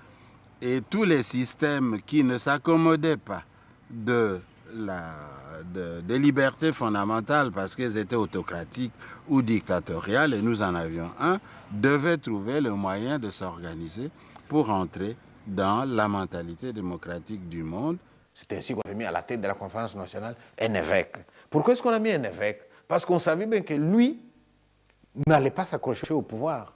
Et tous les systèmes qui ne s'accommodaient pas des libertés fondamentales parce qu'elles étaient autocratiques ou dictatoriales, et nous en avions un, devaient trouver le moyen de s'organiser pour entrer dans la mentalité démocratique du monde. C'est ainsi qu'on a mis à la tête de la conférence nationale un évêque. Pourquoi est-ce qu'on a mis un évêque? Parce qu'on savait bien que lui n'allait pas s'accrocher au pouvoir.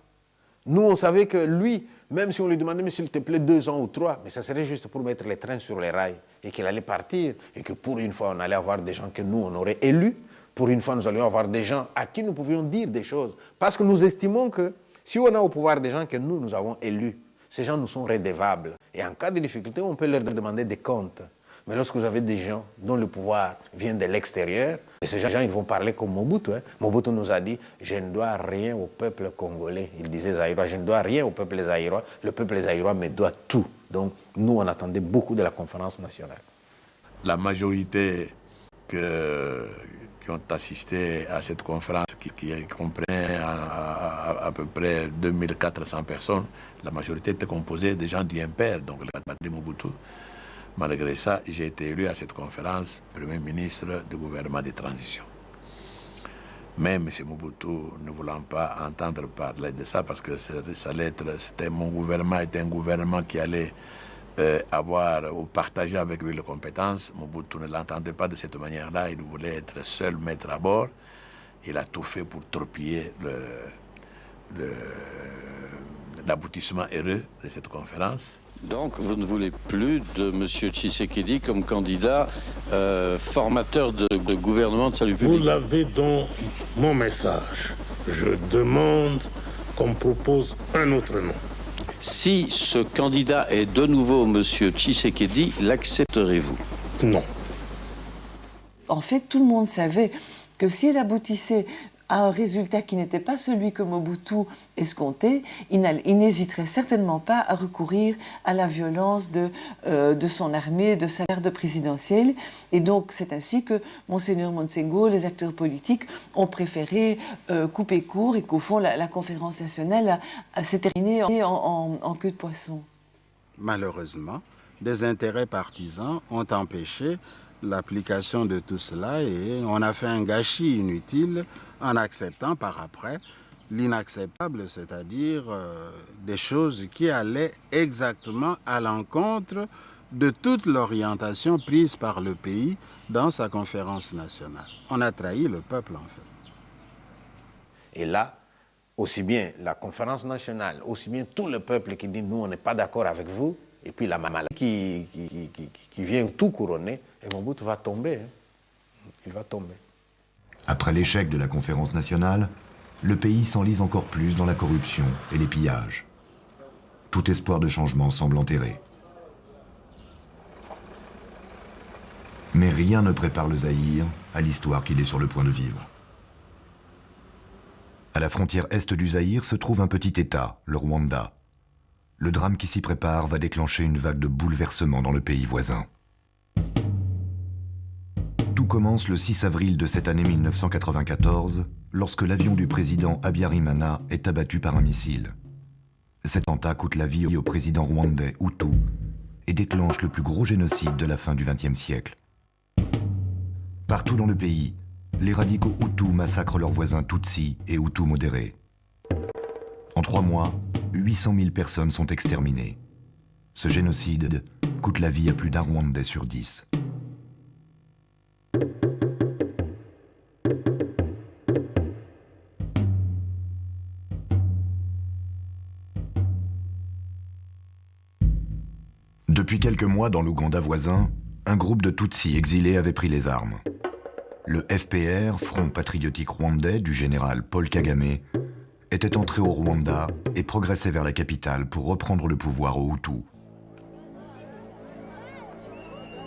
Nous, on savait que lui, même si on lui demandait, mais s'il te plaît, 2 ans ou 3, mais ça serait juste pour mettre les trains sur les rails et qu'il allait partir et que pour une fois, on allait avoir des gens que nous, on aurait élus. Pour une fois, nous allions avoir des gens à qui nous pouvions dire des choses. Parce que nous estimons que si on a au pouvoir des gens que nous, nous avons élus, ces gens nous sont redevables. Et en cas de difficulté, on peut leur demander des comptes. Mais lorsque vous avez des gens dont le pouvoir vient de l'extérieur, et ces gens, ils vont parler comme Mobutu. Hein. Mobutu nous a dit, je ne dois rien au peuple congolais. Il disait Zaïrois, je ne dois rien au peuple zaïrois. Le peuple zaïrois me doit tout. Donc nous, on attendait beaucoup de la conférence nationale. La majorité qui ont assisté à cette conférence, qui comprenait à peu près 2400 personnes, la majorité était composée de gens du MPR, donc le parti de Mobutu. Malgré ça, j'ai été élu à cette conférence Premier ministre du gouvernement de transition. Mais M. Mobutu, ne voulant pas entendre parler de ça, parce que sa lettre, mon gouvernement était un gouvernement qui allait avoir ou partager avec lui les compétences. Mobutu ne l'entendait pas de cette manière-là, il voulait être seul maître à bord. Il a tout fait pour torpiller l'aboutissement heureux de cette conférence. Donc, vous ne voulez plus de M. Tshisekedi comme candidat formateur de gouvernement de salut public? Vous l'avez dans mon message. Je demande qu'on propose un autre nom. Si ce candidat est de nouveau M. Tshisekedi, l'accepterez-vous? Non. En fait, tout le monde savait que si elle aboutissait à un résultat qui n'était pas celui que Mobutu escomptait, il n'hésiterait certainement pas à recourir à la violence de son armée, de sa garde présidentielle. Et donc c'est ainsi que Monseigneur Monsengo, les acteurs politiques, ont préféré couper court et qu'au fond la conférence nationale s'est terminée en queue de poisson. Malheureusement, des intérêts partisans ont empêché l'application de tout cela et on a fait un gâchis inutile en acceptant par après l'inacceptable, c'est-à-dire des choses qui allaient exactement à l'encontre de toute l'orientation prise par le pays dans sa conférence nationale. On a trahi le peuple en fait. Et là, aussi bien la conférence nationale, aussi bien tout le peuple qui dit nous on n'est pas d'accord avec vous, et puis la maladie qui vient tout couronner, et Mobutu va tomber. Hein. Il va tomber. Après l'échec de la conférence nationale, le pays s'enlise encore plus dans la corruption et les pillages. Tout espoir de changement semble enterré. Mais rien ne prépare le Zaïre à l'histoire qu'il est sur le point de vivre. À la frontière est du Zaïre se trouve un petit État, le Rwanda. Le drame qui s'y prépare va déclencher une vague de bouleversements dans le pays voisin. Tout commence le 6 avril de cette année 1994, lorsque l'avion du président Habyarimana est abattu par un missile. Cet attentat coûte la vie au président rwandais Hutu et déclenche le plus gros génocide de la fin du XXe siècle. Partout dans le pays, les radicaux Hutus massacrent leurs voisins Tutsis et Hutus modérés. En 3 mois, 800 000 personnes sont exterminées. Ce génocide coûte la vie à plus d'un Rwandais sur 10. Depuis quelques mois, dans l'Ouganda voisin, un groupe de Tutsis exilés avait pris les armes. Le FPR, Front patriotique rwandais du général Paul Kagame, était entré au Rwanda et progressait vers la capitale pour reprendre le pouvoir aux Hutus.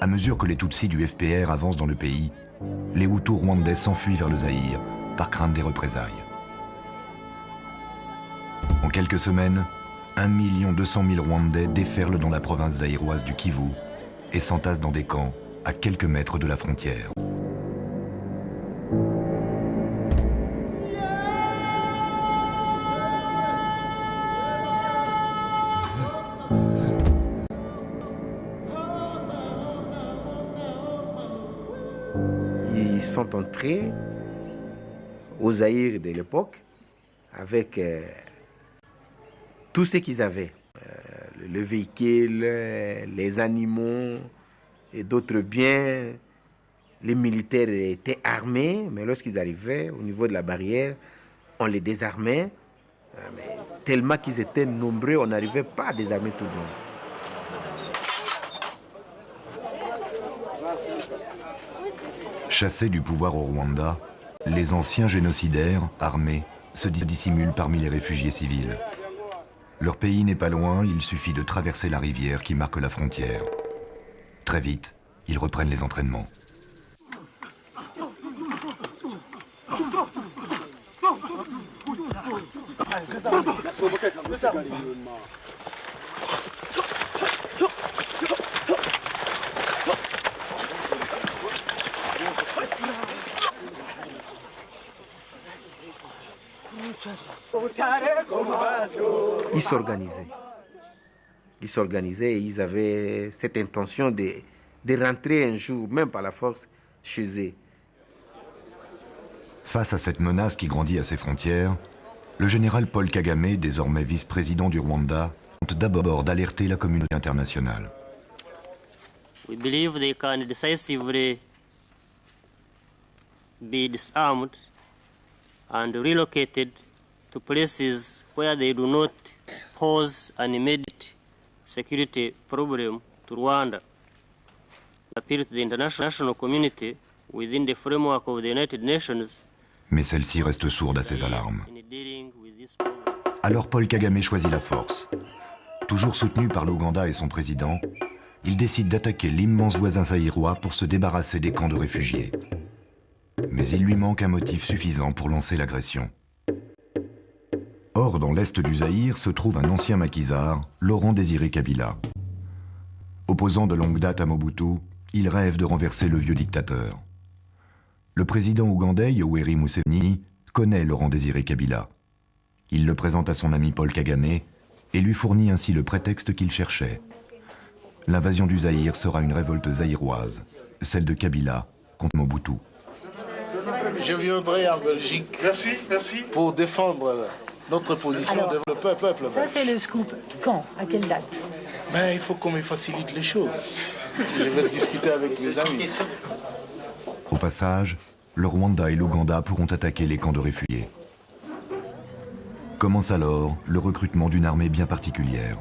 À mesure que les Tutsis du FPR avancent dans le pays, les Hutus rwandais s'enfuient vers le Zaïre par crainte des représailles. En quelques semaines, 1 200 000 Rwandais déferlent dans la province zaïroise du Kivu et s'entassent dans des camps à quelques mètres de la frontière. Ils sont entrés au Zaïre de l'époque avec tout ce qu'ils avaient, le véhicule, les animaux et d'autres biens. Les militaires étaient armés, mais lorsqu'ils arrivaient au niveau de la barrière, on les désarmait. Mais tellement qu'ils étaient nombreux, on n'arrivait pas à désarmer tout le monde. Chassés du pouvoir au Rwanda, les anciens génocidaires, armés, se dissimulent parmi les réfugiés civils. Leur pays n'est pas loin, il suffit de traverser la rivière qui marque la frontière. Très vite, ils reprennent les entraînements. Ils s'organisaient et ils avaient cette intention de rentrer un jour, même par la force, chez eux. Face à cette menace qui grandit à ses frontières, le général Paul Kagame, désormais vice-président du Rwanda, tente d'abord d'alerter la communauté internationale. We believe they can decisively be disarmed and relocated to places where they do not pose an immediate security problem to Rwanda. Appeal to the international community within the framework of the United Nations. Mais celle-ci reste sourde à ces alarmes. Alors Paul Kagame choisit la force. Toujours soutenu par l'Ouganda et son président, il décide d'attaquer l'immense voisin zaïrois pour se débarrasser des camps de réfugiés. mais il lui manque un motif suffisant pour lancer l'agression. Or, dans l'est du Zaïre se trouve un ancien maquisard, Laurent-Désiré Kabila. Opposant de longue date à Mobutu, il rêve de renverser le vieux dictateur. Le président ougandais Yoweri Museveni connaît Laurent-Désiré Kabila. Il le présente à son ami Paul Kagame et lui fournit ainsi le prétexte qu'il cherchait. L'invasion du Zaïre sera une révolte zaïroise, celle de Kabila contre Mobutu. Je viendrai en Belgique pour défendre notre position devant le peuple. Ça, c'est le scoop. Quand? À quelle date? Mais il faut qu'on me facilite les choses. Je vais discuter avec mes amis. Au passage, le Rwanda et l'Ouganda pourront attaquer les camps de réfugiés. Commence alors le recrutement d'une armée bien particulière.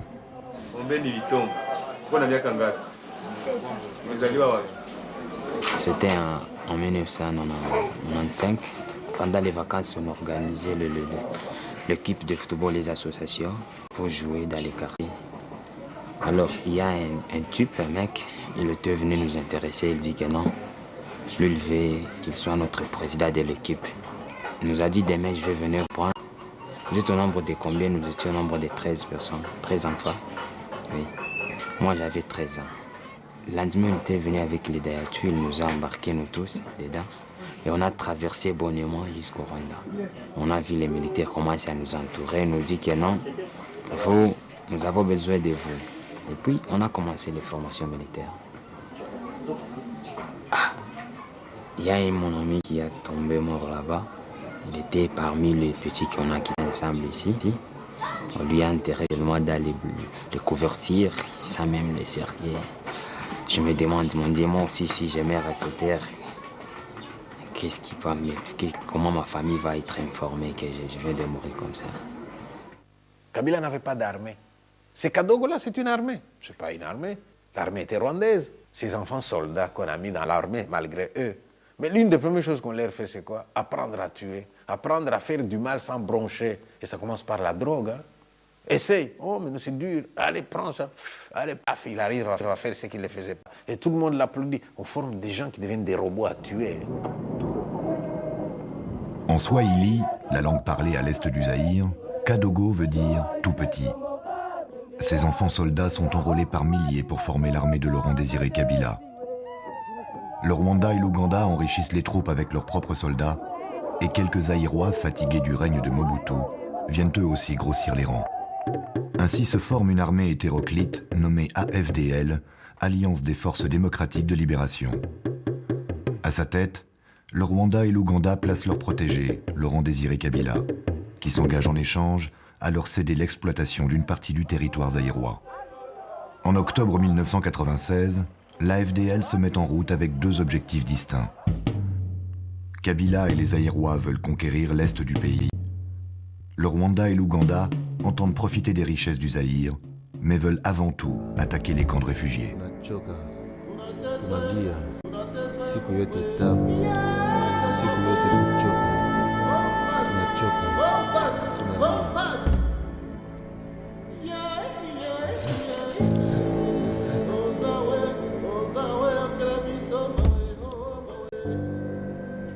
C'était en 1995, pendant les vacances, on organisait l'équipe de football, les associations, pour jouer dans les quartiers. Alors, il y a un type, un mec, il était venu nous intéresser, il dit que non, lui, il veut qu'il soit notre président de l'équipe. Il nous a dit demain, je vais venir prendre. Vous êtes au nombre de combien? Nous étions au nombre de 13 personnes, 13 enfants. Oui. Moi, j'avais 13 ans. Le lendemain, il était venu avec les Dayatu, il nous a embarqués, nous tous, dedans. Et on a traversé bonnement jusqu'au Rwanda. On a vu les militaires commencer à nous entourer, nous dit que non, nous avons besoin de vous. Et puis, on a commencé les formations militaires. Il y a mon ami qui a tombé mort là-bas. Il était parmi les petits qu'on a quittés ensemble ici. On lui a enterré tellement dans les couvertures, sans même les cercueils. Je me demande, mon Dieu, moi aussi, si je meurs à cette terre, comment ma famille va être informée que je viens de mourir comme ça? Kabila n'avait pas d'armée. Ces Kadogo-là, c'est une armée. Ce n'est pas une armée. L'armée était rwandaise. Ces enfants soldats qu'on a mis dans l'armée, malgré eux. Mais l'une des premières choses qu'on leur fait, c'est quoi? Apprendre à tuer, apprendre à faire du mal sans broncher. Et ça commence par la drogue. Hein? Essaye. Oh, mais c'est dur. Allez, prends ça. Allez, paf, il arrive à faire ce qu'il ne faisait pas. Et tout le monde l'applaudit. On forme des gens qui deviennent des robots à tuer. En Swahili, la langue parlée à l'est du Zaïre, Kadogo veut dire « tout petit ». Ces enfants soldats sont enrôlés par milliers pour former l'armée de Laurent-Désiré Kabila. Le Rwanda et l'Ouganda enrichissent les troupes avec leurs propres soldats et quelques Zaïrois fatigués du règne de Mobutu viennent eux aussi grossir les rangs. Ainsi se forme une armée hétéroclite nommée AFDL, Alliance des Forces Démocratiques de Libération. À sa tête, le Rwanda et l'Ouganda placent leur protégé, Laurent-Désiré Kabila, qui s'engage en échange à leur céder l'exploitation d'une partie du territoire zaïrois. En octobre 1996, l'AFDL se met en route avec deux objectifs distincts. Kabila et les Zaïrois veulent conquérir l'est du pays. Le Rwanda et l'Ouganda entendent profiter des richesses du Zaïre, mais veulent avant tout attaquer les camps de réfugiés.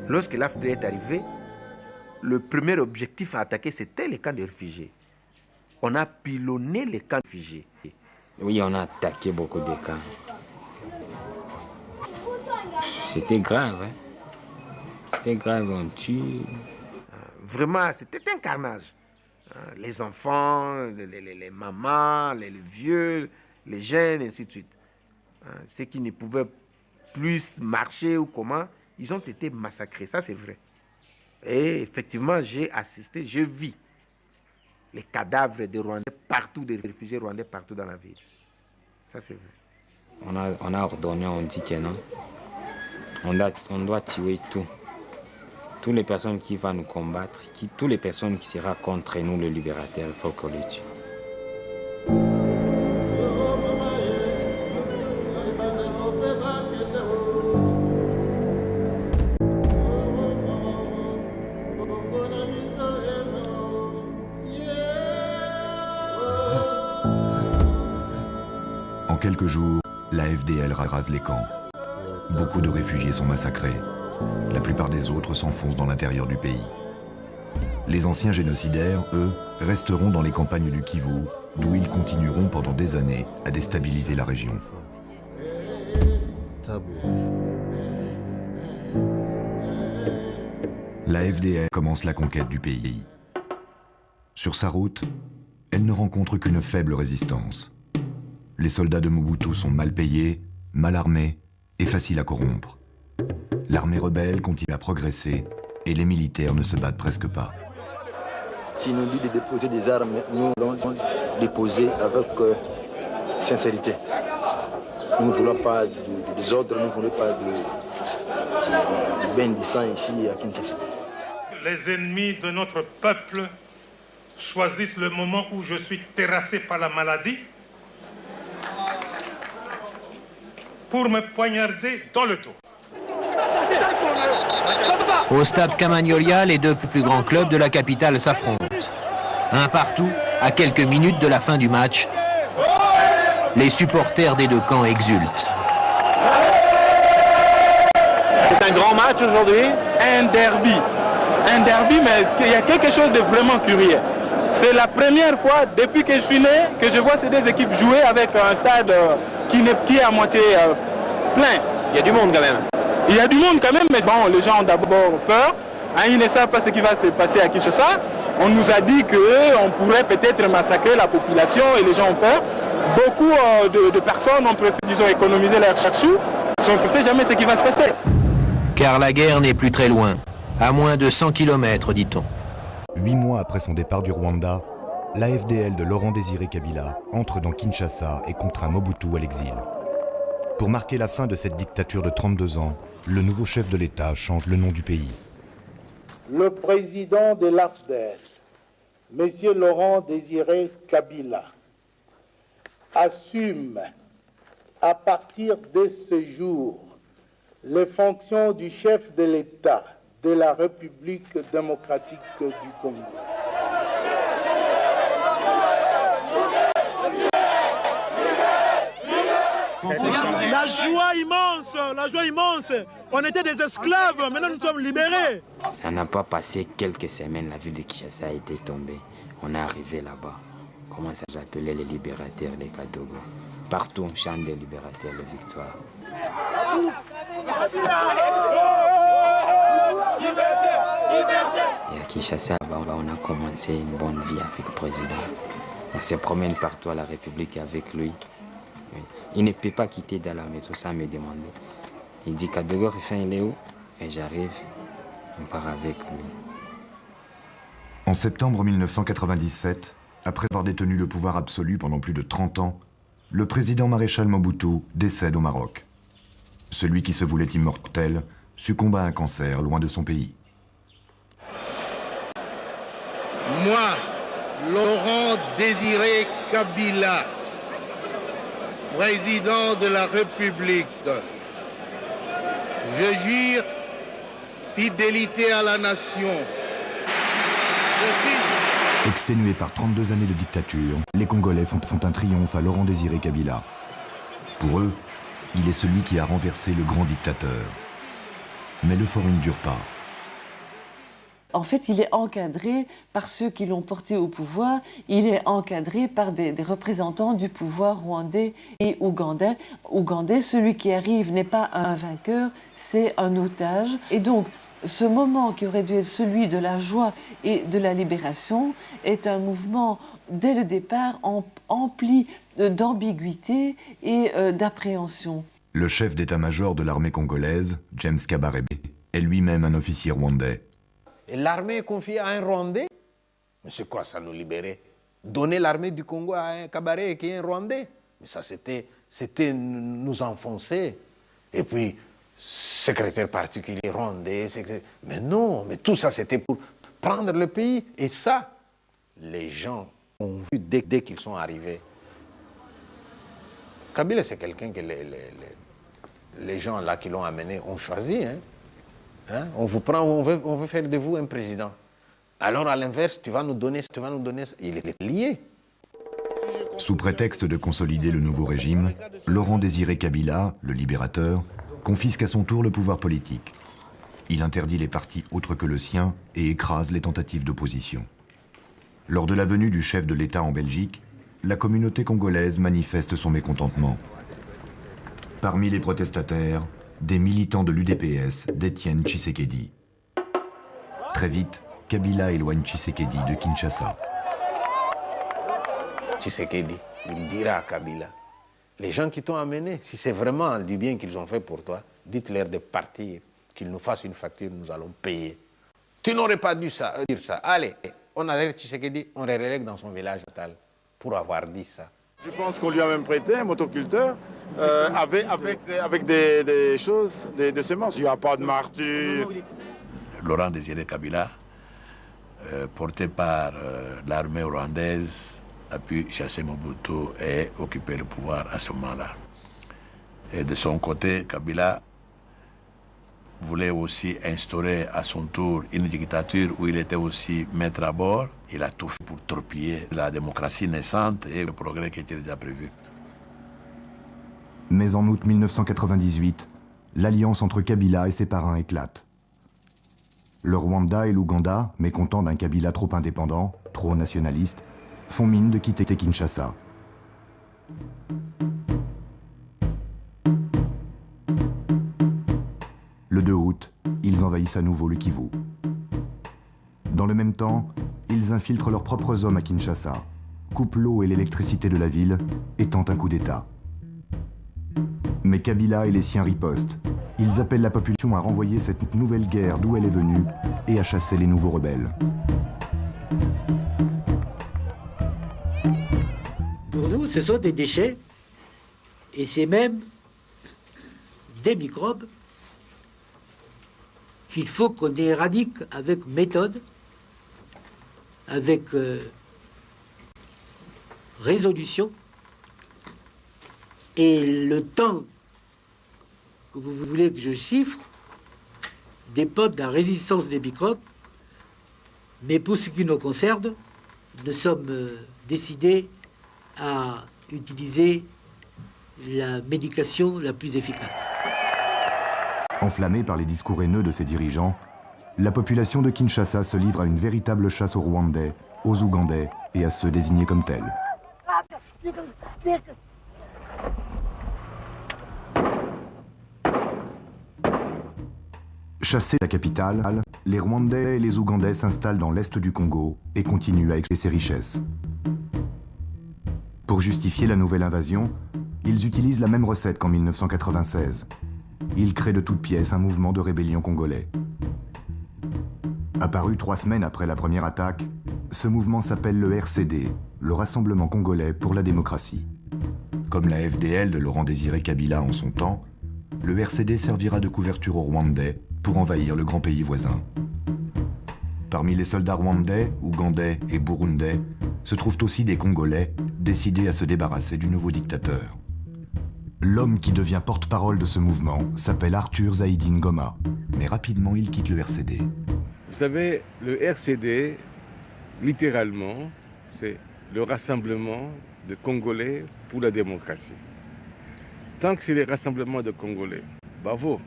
Lorsque l'AFD est arrivé, le premier objectif à attaquer, c'était les camps de réfugiés. On a pilonné les camps de réfugiés. Oui, on a attaqué beaucoup de camps. C'était grave, hein? C'était grave, on tue. Vraiment, c'était un carnage. Les enfants, les mamans, les vieux, les jeunes, et ainsi de suite. Ceux qui ne pouvaient plus marcher ou comment, ils ont été massacrés, ça c'est vrai. Et effectivement, j'ai assisté, je vis les cadavres des Rwandais partout, des réfugiés rwandais partout dans la ville. Ça c'est vrai. On a ordonné, on dit que non. On doit tuer tout. Toutes les personnes qui vont nous combattre, toutes les personnes qui seront contre nous, le libérateur, il faut qu'on les tue. En quelques jours, la FDL rase les camps. Beaucoup de réfugiés sont massacrés. La plupart des autres s'enfoncent dans l'intérieur du pays. Les anciens génocidaires, eux, resteront dans les campagnes du Kivu, d'où ils continueront pendant des années à déstabiliser la région. La FDL commence la conquête du pays. Sur sa route, elle ne rencontre qu'une faible résistance. Les soldats de Mobutu sont mal payés, mal armés et faciles à corrompre. L'armée rebelle continue à progresser et les militaires ne se battent presque pas. Si nous dit de déposer des armes, nous allons déposer avec sincérité. Nous ne voulons pas de désordre, nous ne voulons pas de bain de sang ici à Kinshasa. Les ennemis de notre peuple choisissent le moment où je suis terrassé par la maladie pour me poignarder dans le dos. Au stade Camagnolia, les deux plus grands clubs de la capitale s'affrontent. Un partout, à quelques minutes de la fin du match, les supporters des deux camps exultent. C'est un grand match aujourd'hui. Un derby, mais il y a quelque chose de vraiment curieux. C'est la première fois depuis que je suis né que je vois ces deux équipes jouer avec un stade qui est à moitié plein. Il y a du monde quand même. Il y a du monde quand même, mais bon, les gens ont d'abord peur. Hein, ils ne savent pas ce qui va se passer à Kinshasa. On nous a dit qu'on pourrait peut-être massacrer la population et les gens ont peur. Beaucoup de personnes ont préféré, disons, économiser leur chaque sou. On ne sait jamais ce qui va se passer. Car la guerre n'est plus très loin, à moins de 100 km, dit-on. 8 mois après son départ du Rwanda, la FDL de Laurent-Désiré Kabila entre dans Kinshasa et contraint Mobutu à l'exil. Pour marquer la fin de cette dictature de 32 ans, le nouveau chef de l'État change le nom du pays. Le président de l'AFDEL, M. Laurent-Désiré Kabila, assume à partir de ce jour les fonctions du chef de l'État de la République démocratique du Congo. La joie immense. On était des esclaves, maintenant nous sommes libérés. Ça n'a pas passé quelques semaines, la ville de Kinshasa a été tombée. On est arrivé là-bas. On commence à appeler les libérateurs, les Kadogo. Partout on chante des libérateurs, les victoires. Et à Kinshasa, on a commencé une bonne vie avec le président. On se promène partout à la République avec lui. Il ne peut pas quitter Dala, mais tout ça me demandait. Il dit Kadogo Rufin, il est où? Et j'arrive, on part avec lui. En septembre 1997, après avoir détenu le pouvoir absolu pendant plus de 30 ans, le président maréchal Mobutu décède au Maroc. Celui qui se voulait immortel succombe à un cancer loin de son pays. Moi, Laurent-Désiré Kabila, président de la République, je jure fidélité à la nation. Exténués par 32 années de dictature, les Congolais font un triomphe à Laurent-Désiré Kabila. Pour eux, il est celui qui a renversé le grand dictateur. Mais le fort ne dure pas. En fait, il est encadré par ceux qui l'ont porté au pouvoir, il est encadré par des représentants du pouvoir rwandais et ougandais. Celui qui arrive n'est pas un vainqueur, c'est un otage. Et donc, ce moment qui aurait dû être celui de la joie et de la libération est un mouvement, dès le départ, empli d'ambiguïté et d'appréhension. Le chef d'état-major de l'armée congolaise, James Kabarebe, est lui-même un officier rwandais. Et l'armée est confiée à un Rwandais? Mais c'est quoi ça, nous libérer? Donner l'armée du Congo à un Kabarebe qui est un Rwandais? Mais ça, c'était nous enfoncer. Et puis, secrétaire particulier rwandais, mais non, mais tout ça, c'était pour prendre le pays. Et ça, les gens ont vu dès qu'ils sont arrivés. Kabila, c'est quelqu'un que les gens là qui l'ont amené ont choisi. Hein, on vous prend, on veut faire de vous un président. Alors à l'inverse, tu vas nous donner. Il est lié. Sous prétexte de consolider le nouveau régime, Laurent-Désiré Kabila, le libérateur, confisque à son tour le pouvoir politique. Il interdit les partis autres que le sien et écrase les tentatives d'opposition. Lors de la venue du chef de l'État en Belgique, la communauté congolaise manifeste son mécontentement. Parmi les protestataires, des militants de l'UDPS détiennent Tshisekedi. Très vite, Kabila éloigne Tshisekedi de Kinshasa. Tshisekedi, il dira à Kabila, les gens qui t'ont amené, si c'est vraiment du bien qu'ils ont fait pour toi, dites-leur de partir, qu'ils nous fassent une facture, nous allons payer. Tu n'aurais pas dû dire ça. Allez, on arrête Tshisekedi, on le relègue dans son village natal pour avoir dit ça. Je pense qu'on lui a même prêté un motoculteur avec des choses, des semences. Il n'y a pas de martyr. Laurent Désiré Kabila, porté par l'armée rwandaise, a pu chasser Mobutu et occuper le pouvoir à ce moment-là. Et de son côté, Kabila voulait aussi instaurer à son tour une dictature où il était aussi maître à bord. Il a tout fait pour torpiller la démocratie naissante et le progrès qui était déjà prévu. Mais en août 1998, l'alliance entre Kabila et ses parrains éclate. Le Rwanda et l'Ouganda, mécontents d'un Kabila trop indépendant, trop nationaliste, font mine de quitter Kinshasa. Le 2 août, ils envahissent à nouveau le Kivu. Dans le même temps, ils infiltrent leurs propres hommes à Kinshasa, coupent l'eau et l'électricité de la ville et tentent un coup d'État. Mais Kabila et les siens ripostent. Ils appellent la population à renvoyer cette nouvelle guerre d'où elle est venue et à chasser les nouveaux rebelles. Pour nous, ce sont des déchets et c'est même des microbes qu'il faut qu'on éradique avec méthode, avec résolution. Et le temps que vous voulez que je chiffre dépend de la résistance des microbes. Mais pour ce qui nous concerne, nous sommes décidés à utiliser la médication la plus efficace. Enflammée par les discours haineux de ses dirigeants, la population de Kinshasa se livre à une véritable chasse aux Rwandais, aux Ougandais et à ceux désignés comme tels. Chassés de la capitale, les Rwandais et les Ougandais s'installent dans l'est du Congo et continuent à exploiter ses richesses. Pour justifier la nouvelle invasion, ils utilisent la même recette qu'en 1996. Ils créent de toutes pièces un mouvement de rébellion congolais. Apparu 3 semaines après la première attaque, ce mouvement s'appelle le RCD, le Rassemblement congolais pour la démocratie. Comme la FDL de Laurent Désiré Kabila en son temps, le RCD servira de couverture aux Rwandais pour envahir le grand pays voisin. Parmi les soldats rwandais, ougandais et burundais se trouvent aussi des Congolais décidés à se débarrasser du nouveau dictateur. L'homme qui devient porte-parole de ce mouvement s'appelle Arthur Zaidi Ngoma, mais rapidement il quitte le RCD. Vous savez, le RCD, littéralement, c'est le rassemblement de Congolais pour la démocratie. Tant que c'est les rassemblements de Congolais, bravo.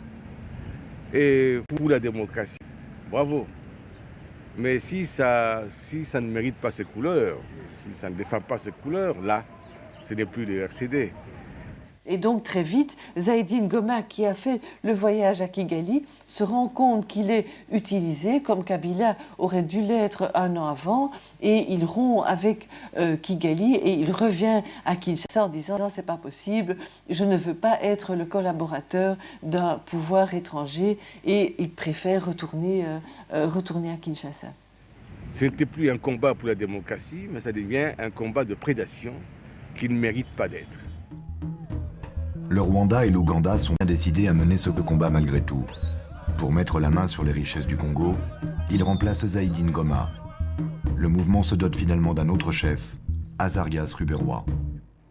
Et pour la démocratie, bravo. Mais si ça ne mérite pas ces couleurs, si ça ne défend pas ces couleurs, là, ce n'est plus le RCD. Et donc très vite, Zaidi Ngoma, qui a fait le voyage à Kigali, se rend compte qu'il est utilisé comme Kabila aurait dû l'être un an avant, et il rompt avec Kigali et il revient à Kinshasa en disant non, c'est pas possible, je ne veux pas être le collaborateur d'un pouvoir étranger, et il préfère retourner à Kinshasa. Ce n'était plus un combat pour la démocratie, mais ça devient un combat de prédation qui ne mérite pas d'être. Le Rwanda et l'Ouganda sont bien décidés à mener ce combat malgré tout. Pour mettre la main sur les richesses du Congo, ils remplacent Zaidi Ngoma. Le mouvement se dote finalement d'un autre chef, Azarias Ruberwa.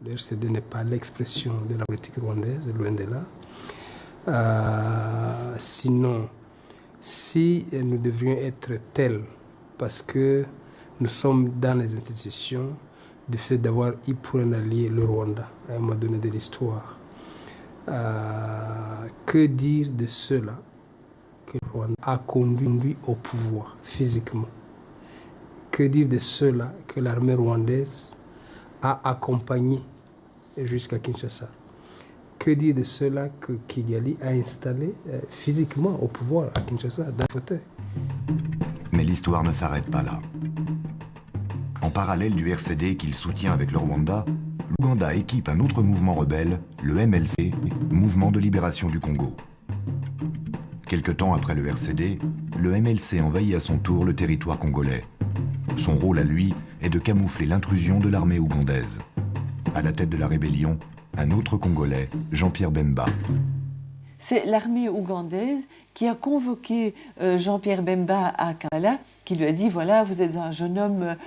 Le RCD n'est pas l'expression de la politique rwandaise, loin de là. Sinon, si nous devrions être tels, parce que nous sommes dans les institutions, du fait d'avoir eu pour un allié le Rwanda, à un moment donné de l'histoire, que dire de ceux-là que le Rwanda a conduit au pouvoir physiquement? Que dire de ceux-là que l'armée rwandaise a accompagné jusqu'à Kinshasa? Que dire de ceux-là que Kigali a installé physiquement au pouvoir à Kinshasa, d'un fauteuil? Mais l'histoire ne s'arrête pas là. En parallèle du RCD qu'il soutient avec le Rwanda, l'Ouganda équipe un autre mouvement rebelle, le MLC, Mouvement de libération du Congo. Quelque temps après le RCD, le MLC envahit à son tour le territoire congolais. Son rôle à lui est de camoufler l'intrusion de l'armée ougandaise. À la tête de la rébellion, un autre Congolais, Jean-Pierre Bemba. C'est l'armée ougandaise qui a convoqué Jean-Pierre Bemba à Kampala, qui lui a dit, voilà, vous êtes un jeune homme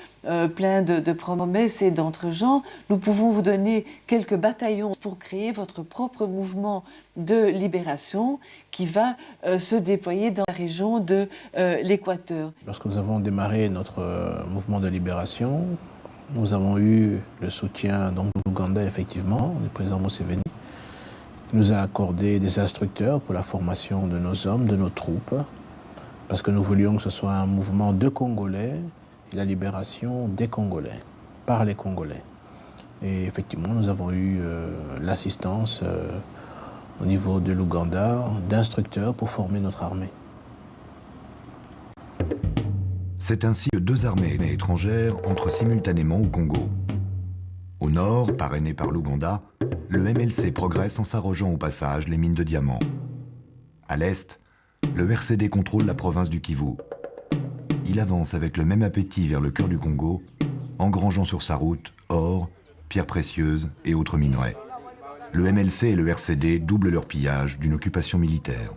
plein de promesses et d'entre-gens, nous pouvons vous donner quelques bataillons pour créer votre propre mouvement de libération qui va se déployer dans la région de l'Équateur. Lorsque nous avons démarré notre mouvement de libération, nous avons eu le soutien de l'Ouganda, effectivement, du président Museveni. Il nous a accordé des instructeurs pour la formation de nos hommes, de nos troupes, parce que nous voulions que ce soit un mouvement de Congolais et la libération des Congolais, par les Congolais. Et effectivement, nous avons eu l'assistance au niveau de l'Ouganda d'instructeurs pour former notre armée. C'est ainsi que deux armées étrangères entrent simultanément au Congo. Au nord, parrainé par l'Ouganda, le MLC progresse en s'arrogeant au passage les mines de diamants. À l'est, le RCD contrôle la province du Kivu. Il avance avec le même appétit vers le cœur du Congo, engrangeant sur sa route or, pierres précieuses et autres minerais. Le MLC et le RCD doublent leur pillage d'une occupation militaire.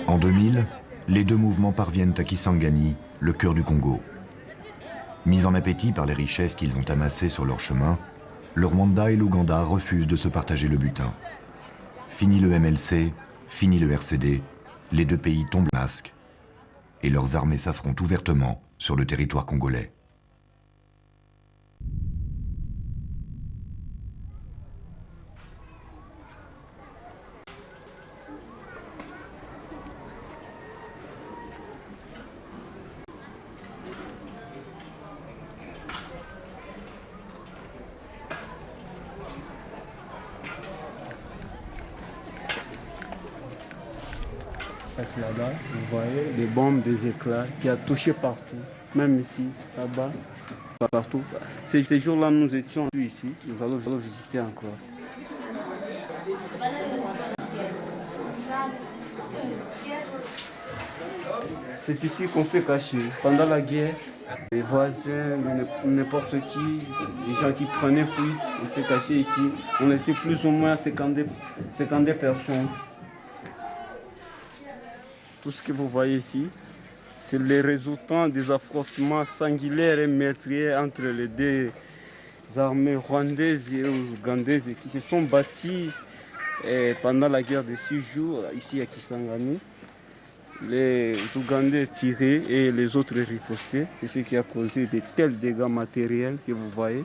En 2000, les deux mouvements parviennent à Kisangani, le cœur du Congo. Mis en appétit par les richesses qu'ils ont amassées sur leur chemin, le Rwanda et l'Ouganda refusent de se partager le butin. Fini le MLC, fini le RCD, les deux pays tombent masques et leurs armées s'affrontent ouvertement sur le territoire congolais. Là-bas, vous voyez des bombes, des éclats qui a touché partout, même ici, là-bas, partout. Ces jours-là, nous étions ici, nous allons visiter encore. C'est ici qu'on s'est caché. Pendant la guerre, les voisins, n'importe qui, les gens qui prenaient fuite, on s'est caché ici. On était plus ou moins 52 personnes. Tout ce que vous voyez ici, c'est le résultat des affrontements singuliers et meurtriers entre les deux armées rwandaises et ougandaises qui se sont battues pendant la guerre de 6 jours ici à Kisangani. Les Ougandais tiraient et les autres ripostaient. C'est ce qui a causé de tels dégâts matériels que vous voyez.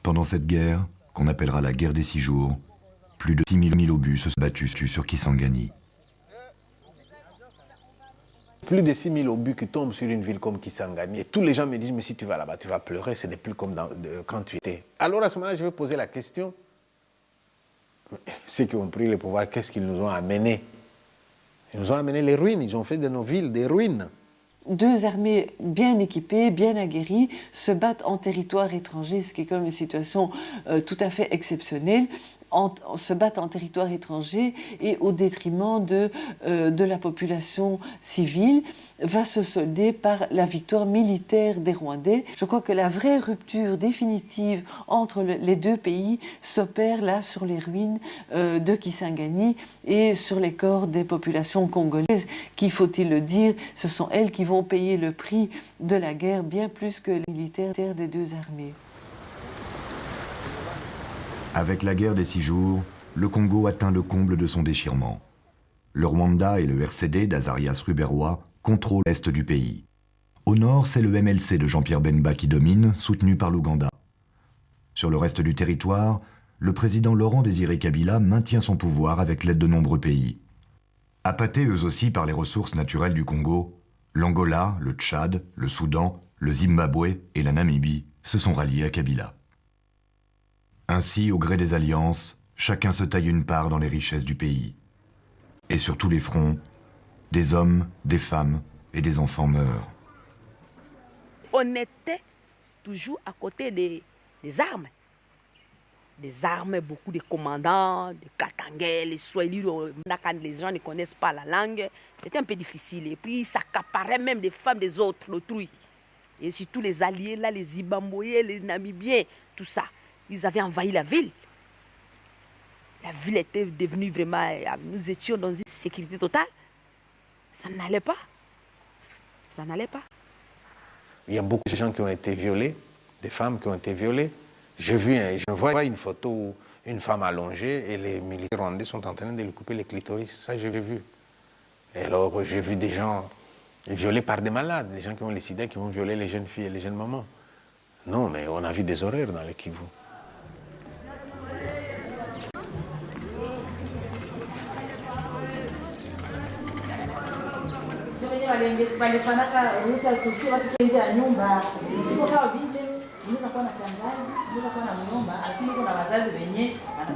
Pendant cette guerre, qu'on appellera la guerre des 6 jours, plus de 6 000 obus se sont battus sur Kisangani. Plus de 6 000 obus qui tombent sur une ville comme Kisangani. Et tous les gens me disent, mais si tu vas là-bas, tu vas pleurer, ce n'est plus comme quand tu étais. Alors à ce moment-là, je vais poser la question, ceux qui ont pris le pouvoir, qu'est-ce qu'ils nous ont amené? Ils nous ont amené les ruines, ils ont fait de nos villes des ruines. deux armées bien équipées, bien aguerries, se battent en territoire étranger, ce qui est quand même une situation tout à fait exceptionnelle, se battent en territoire étranger et au détriment de la population civile, va se solder par la victoire militaire des Rwandais. Je crois que la vraie rupture définitive entre les deux pays s'opère là sur les ruines de Kisangani et sur les corps des populations congolaises qui, faut-il le dire, ce sont elles qui vont payer le prix de la guerre bien plus que les militaires des deux armées. Avec la guerre des 6 jours, le Congo atteint le comble de son déchirement. Le Rwanda et le RCD d'Azarias Ruberwa contrôlent l'est du pays. Au nord, c'est le MLC de Jean-Pierre Bemba qui domine, soutenu par l'Ouganda. Sur le reste du territoire, le président Laurent Désiré Kabila maintient son pouvoir avec l'aide de nombreux pays. Appâtés eux aussi par les ressources naturelles du Congo, l'Angola, le Tchad, le Soudan, le Zimbabwe et la Namibie se sont ralliés à Kabila. Ainsi, au gré des alliances, chacun se taille une part dans les richesses du pays. Et sur tous les fronts, des hommes, des femmes et des enfants meurent. On était toujours à côté des armes. Des armes, beaucoup de commandants, de Katangais, les Swahili, quand les gens ne connaissent pas la langue, c'était un peu difficile. Et puis, ça accaparait même des femmes des autres, l'autrui. Et surtout les alliés, là, les Zimbabwéens, les Namibiens, tout ça. Ils avaient envahi la ville. La ville était devenue vraiment... Nous étions dans une sécurité totale. Ça n'allait pas. Ça n'allait pas. Il y a beaucoup de gens qui ont été violés, des femmes qui ont été violées. Je vois une photo où une femme allongée et les militaires rwandais sont en train de lui couper les clitoris. Ça, j'ai vu. Et alors, j'ai vu des gens violés par des malades, des gens qui ont les sida, qui vont violer les jeunes filles et les jeunes mamans. Non, mais on a vu des horreurs dans le Kivu.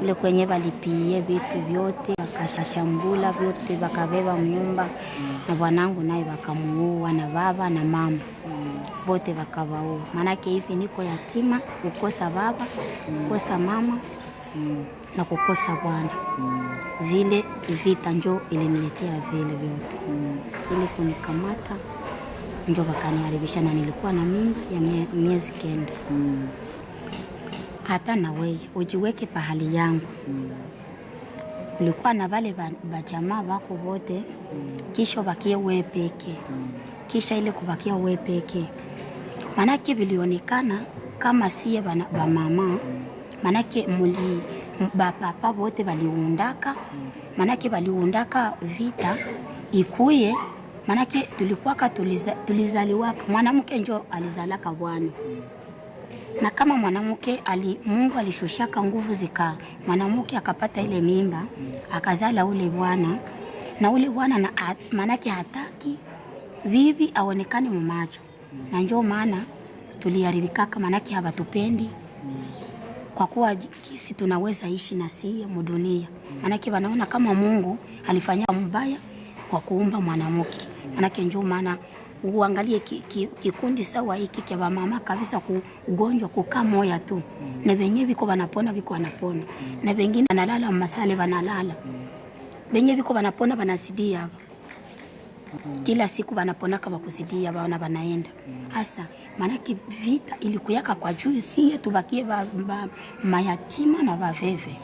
Kule kwenye walipie vitu vyote, wakashambula vyote, wakabeba mnyumba na bwanangu naye wakamuua na baba na mama wote wakawaua. Maanake hivi niko yatima, kukosa baba, kukosa mama na kukosa bwana. Vile vita njo iliniletea vile vyote. Ili kunikamata njo wakaniharibisha na nilikuwa na mimba ya miezi 9. Hata na wewe ujiweke pahali yangu. Ulikuwa na wale bajamaa wako wote, kisha bakie wewe peke. Kisha ile kubakia wewe peke. Manake vilionekana kama siye ba mama, manake papa wote waliundaka, manake waliundaka vita ikuye, manake tulikuwaka tulizaliwaka, mwanamke njo alizalaka bwana. Na kama mwanamke Mungu alishushaka nguvu zika mwanamke akapata ile mimba akazala ule bwana, na ule bwana manake hataki vivi aonekane mumacho, na njoo maana tuliharibikaka, manake hawatupendi kwa kuwa kisi tunaweza ishi na siye mudunia, manake wanaona kama Mungu alifanya mbaya kwa kuumba mwanamke. Manake njoo maana uangalie kikundi sawa hiki kwa mama kabisa kugonjwa kukaa moya tu, na wenyewe viko wanapona na wengine analala masale wanalala, wenyewe viko wanapona wanasidia kila siku wanapona kama kusidia wanaenda hasa. Manake vita ilikuyaka kwa juu siye tubakie mayatima na waveve.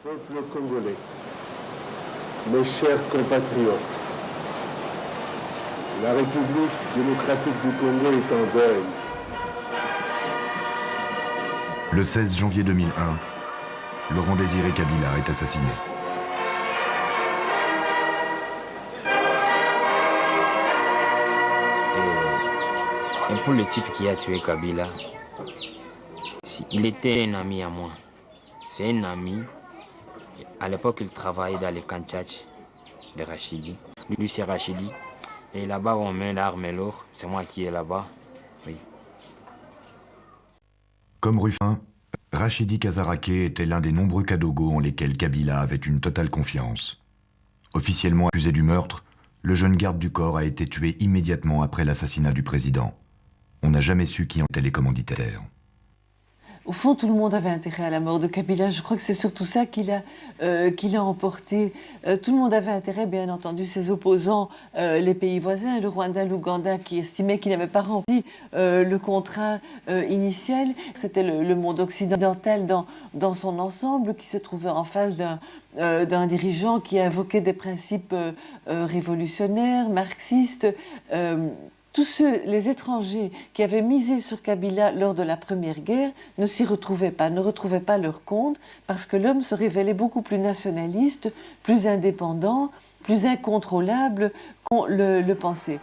Peuple congolais, mes chers compatriotes, la République démocratique du Congo est en deuil. Le 16 janvier 2001, Laurent Désiré Kabila est assassiné. Et pour le type qui a tué Kabila, Si, il était un ami à moi. C'est un ami. À l'époque, il travaillait dans les Kanchach de Rachidi. Lui, c'est Rachidi. Et là-bas, on met l'arme et l'or. C'est moi qui est là-bas. Oui. Comme Ruffin, Rachidi Kazarake était l'un des nombreux Kadogo en lesquels Kabila avait une totale confiance. Officiellement accusé du meurtre, le jeune garde du corps a été tué immédiatement après l'assassinat du président. On n'a jamais su qui en était les commanditaires. Au fond, tout le monde avait intérêt à la mort de Kabila. Je crois que c'est surtout ça qu'il a emporté. Tout le monde avait intérêt, bien entendu, ses opposants, les pays voisins, le Rwanda, l'Ouganda, qui estimaient qu'il n'avait pas rempli le contrat initial. C'était le monde occidental dans son ensemble qui se trouvait en face d'un dirigeant qui invoquait des principes révolutionnaires, marxistes. Tous les étrangers qui avaient misé sur Kabila lors de la Première Guerre ne s'y retrouvaient pas, ne retrouvaient pas leur compte, parce que l'homme se révélait beaucoup plus nationaliste, plus indépendant, plus incontrôlable qu'on le pensait.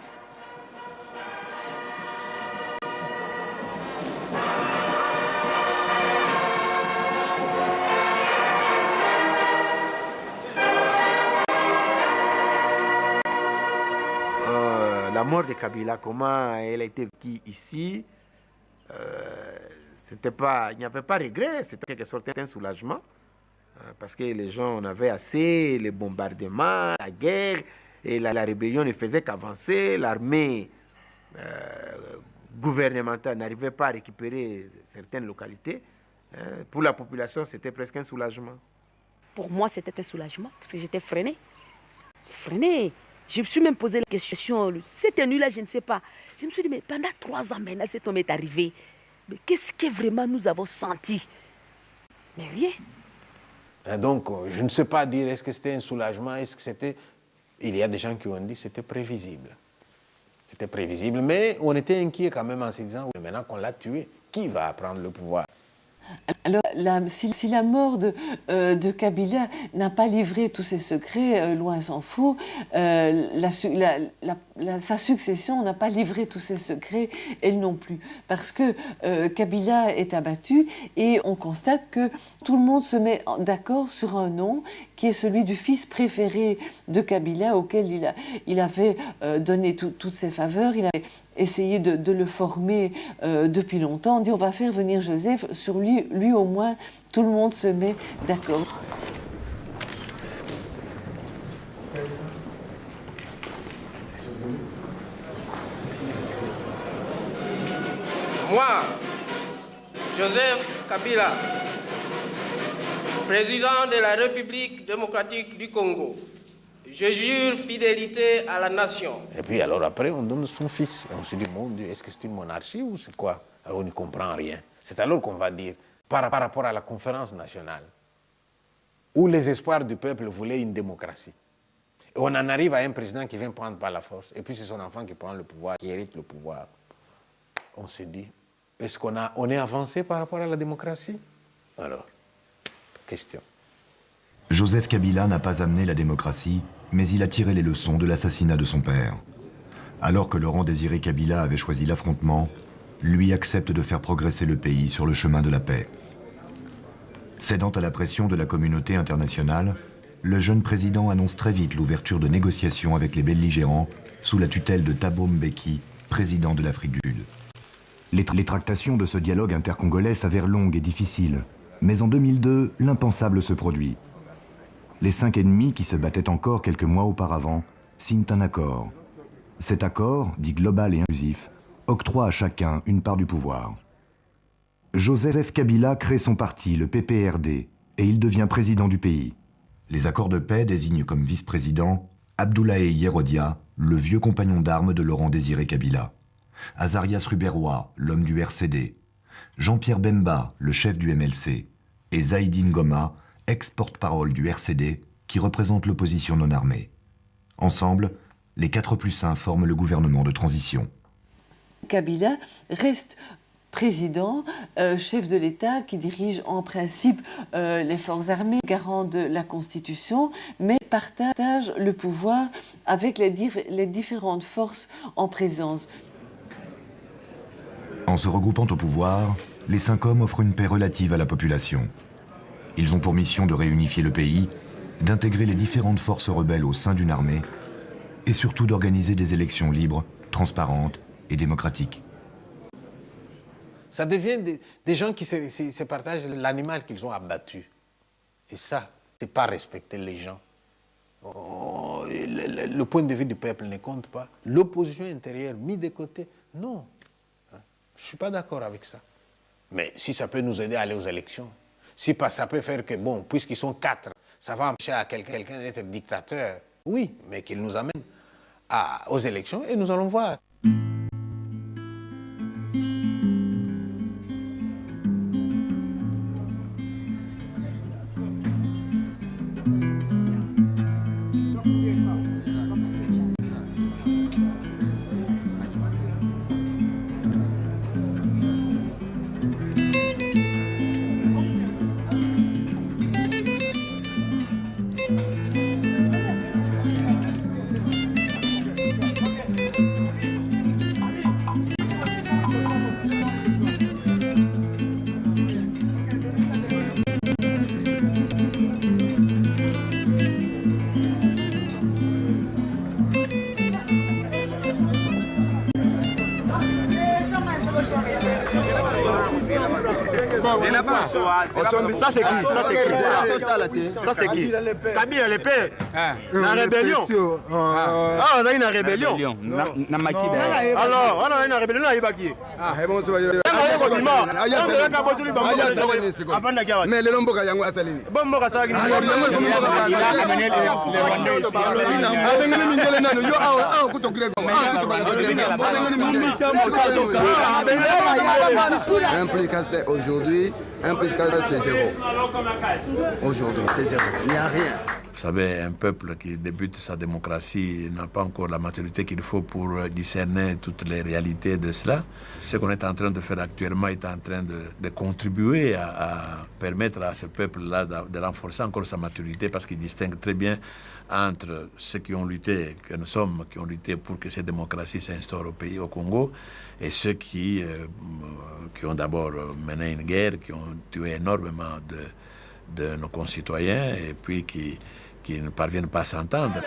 La mort de Kabila, comment elle a été vécue ici, il n'y avait pas de regret, c'était quelque sorte d'un soulagement, parce que les gens en avaient assez, les bombardements, la guerre, et la rébellion ne faisait qu'avancer, l'armée gouvernementale n'arrivait pas à récupérer certaines localités. Pour la population, c'était presque un soulagement. Pour moi, c'était un soulagement, parce que j'étais freinée. Je me suis même posé la question, cette nuit-là, je ne sais pas. Je me suis dit, mais pendant 3 ans, maintenant, cet homme est arrivé. Mais qu'est-ce que vraiment nous avons senti? Mais rien. Et donc, je ne sais pas dire, est-ce que c'était un soulagement, est-ce que c'était... Il y a des gens qui ont dit que c'était prévisible. C'était prévisible, mais on était inquiet quand même en se disant, maintenant qu'on l'a tué, qui va prendre le pouvoir? Alors, si la mort de Kabila n'a pas livré tous ses secrets, loin s'en faut, sa succession n'a pas livré tous ses secrets, elle non plus. Parce que Kabila est abattu et on constate que tout le monde se met d'accord sur un nom qui est celui du fils préféré de Kabila, auquel il avait donné toutes ses faveurs, il avait essayé de le former depuis longtemps. On dit on va faire venir Joseph, sur lui au moins tout le monde se met d'accord. Moi, Joseph Kabila, président de la République démocratique du Congo, je jure fidélité à la nation. Et puis alors après, on donne son fils. Et on se dit, mon Dieu, est-ce que c'est une monarchie ou c'est quoi? Alors on ne comprend rien. C'est alors qu'on va dire, par rapport à la conférence nationale, où les espoirs du peuple voulaient une démocratie. Et on en arrive à un président qui vient prendre par la force, et puis c'est son enfant qui prend le pouvoir, qui hérite le pouvoir. On se dit, est-ce qu'on est avancé par rapport à la démocratie? Alors, question. Joseph Kabila n'a pas amené la démocratie, mais il a tiré les leçons de l'assassinat de son père. Alors que Laurent-Désiré Kabila avait choisi l'affrontement, lui accepte de faire progresser le pays sur le chemin de la paix. Cédant à la pression de la communauté internationale, le jeune président annonce très vite l'ouverture de négociations avec les belligérants sous la tutelle de Thabo Mbeki, président de l'Afrique du Sud. Les tractations de ce dialogue intercongolais s'avèrent longues et difficiles, mais en 2002, l'impensable se produit. Les 5 ennemis qui se battaient encore quelques mois auparavant signent un accord. Cet accord, dit global et inclusif, octroie à chacun une part du pouvoir. Joseph Kabila crée son parti, le PPRD, et il devient président du pays. Les accords de paix désignent comme vice-président Abdoulaye Yerodia, le vieux compagnon d'armes de Laurent-Désiré Kabila, Azarias Ruberwa, l'homme du RCD, Jean-Pierre Bemba, le chef du MLC, et Zaïdine Goma, ex-porte-parole du RCD, qui représente l'opposition non armée. Ensemble, les 4+1 forment le gouvernement de transition. Kabila reste président, chef de l'État qui dirige en principe les forces armées, garant de la Constitution, mais partage le pouvoir avec les différentes forces en présence. En se regroupant au pouvoir, les 5 hommes offrent une paix relative à la population. Ils ont pour mission de réunifier le pays, d'intégrer les différentes forces rebelles au sein d'une armée et surtout d'organiser des élections libres, transparentes et démocratiques. Ça devient des gens qui se partagent l'animal qu'ils ont abattu. Et ça, c'est pas respecter les gens. Oh, le point de vue du peuple ne compte pas. L'opposition intérieure mise de côté, non. Je ne suis pas d'accord avec ça. Mais si ça peut nous aider à aller aux élections, si ça peut faire que, bon, puisqu'ils sont 4, ça va empêcher à quelqu'un d'être dictateur, oui, mais qu'il nous amène aux élections et nous allons voir. Ça c'est qui? Ça c'est qui? Kabila le père. La rébellion. Ah, on a une rébellion. Alors, on a une rébellion à Ibaki. Mais le Lomboka Yango Asalini. Bomboka Salini. Un plus casse aujourd'hui, un plus casse c'est 0. Aujourd'hui, c'est 0. Il n'y a rien. Vous savez, un peuple qui débute sa démocratie n'a pas encore la maturité qu'il faut pour discerner toutes les réalités de cela. Ce qu'on est en train de faire actuellement est en train de contribuer à permettre à ce peuple-là de renforcer encore sa maturité parce qu'il distingue très bien entre ceux qui ont lutté, que nous sommes, qui ont lutté pour que cette démocratie s'instaure au pays, au Congo, et ceux qui ont d'abord mené une guerre, qui ont tué énormément de nos concitoyens, et puis qui ne parviennent pas à s'entendre.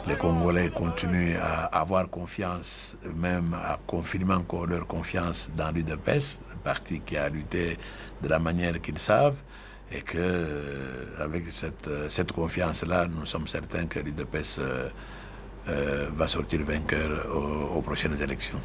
Les Congolais continuent à avoir confiance, même à confirmer encore leur confiance dans l'UDPS, le parti qui a lutté de la manière qu'ils savent, et qu'avec cette confiance-là, nous sommes certains que l'UDPS va sortir vainqueur aux prochaines élections.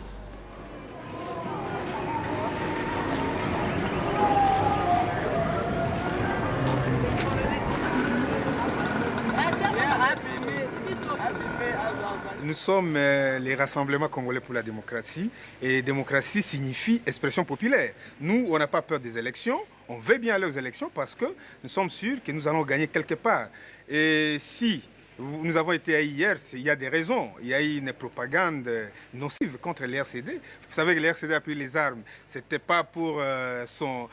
Nous sommes les rassemblements congolais pour la démocratie, et démocratie signifie expression populaire. Nous, on n'a pas peur des élections, on veut bien aller aux élections parce que nous sommes sûrs que nous allons gagner quelque part. Et si nous avons été haïs hier, il y a des raisons. Il y a eu une propagande nocive contre l'RCD. Vous savez que l'RCD a pris les armes. Ce n'était pas pour son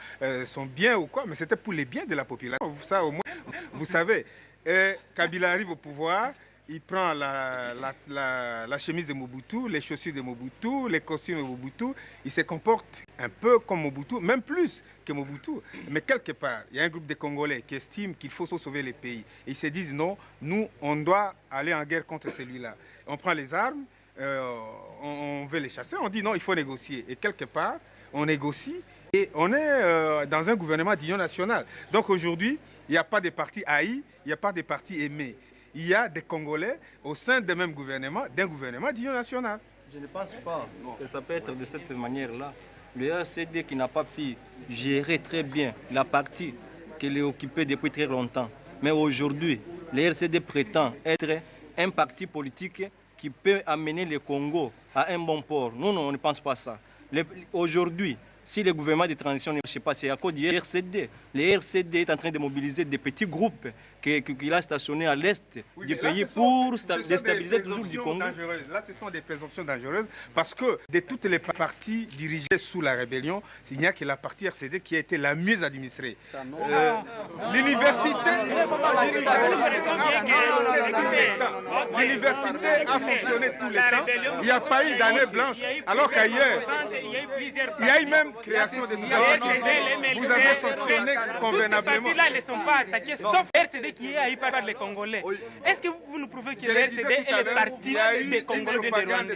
bien ou quoi, mais c'était pour les biens de la population. Ça, au moins, vous savez, Kabila arrive au pouvoir. Il prend la chemise de Mobutu, les chaussures de Mobutu, les costumes de Mobutu. Il se comporte un peu comme Mobutu, même plus que Mobutu. Mais quelque part, il y a un groupe de Congolais qui estiment qu'il faut sauver les pays. Et ils se disent non, nous, on doit aller en guerre contre celui-là. On prend les armes, on veut les chasser, on dit non, il faut négocier. Et quelque part, on négocie et on est dans un gouvernement d'union nationale. Donc aujourd'hui, il n'y a pas de parti haï, il n'y a pas de parti aimé. Il y a des Congolais au sein d'un même gouvernement, d'union nationale. Je ne pense pas que ça peut être de cette manière-là. Le RCD qui n'a pas pu gérer très bien la partie qu'elle est occupée depuis très longtemps. Mais aujourd'hui, le RCD prétend être un parti politique qui peut amener le Congo à un bon port. Nous, on ne pense pas ça. Aujourd'hui, si le gouvernement de transition ne marche pas, c'est à cause du RCD. Le RCD est en train de mobiliser des petits groupes qu'il a stationnés à l'est du pays pour déstabiliser toujours du Congo. Là, ce sont des présomptions dangereuses parce que de toutes les parties dirigées sous la rébellion, il n'y a que la partie RCD qui a été la mieux administrée. L'université a fonctionné tout le temps. Il n'y a pas eu d'année blanche, alors qu'ailleurs, il y a eu même création de nouvelles entités. Vous avez fonctionné convenablement. Ces partis-là ne sont pas attaqués, sauf RCD qui est haï par les Congolais. Est-ce que vous nous prouvez que le RCD est le parti des Congolais de Rwanda?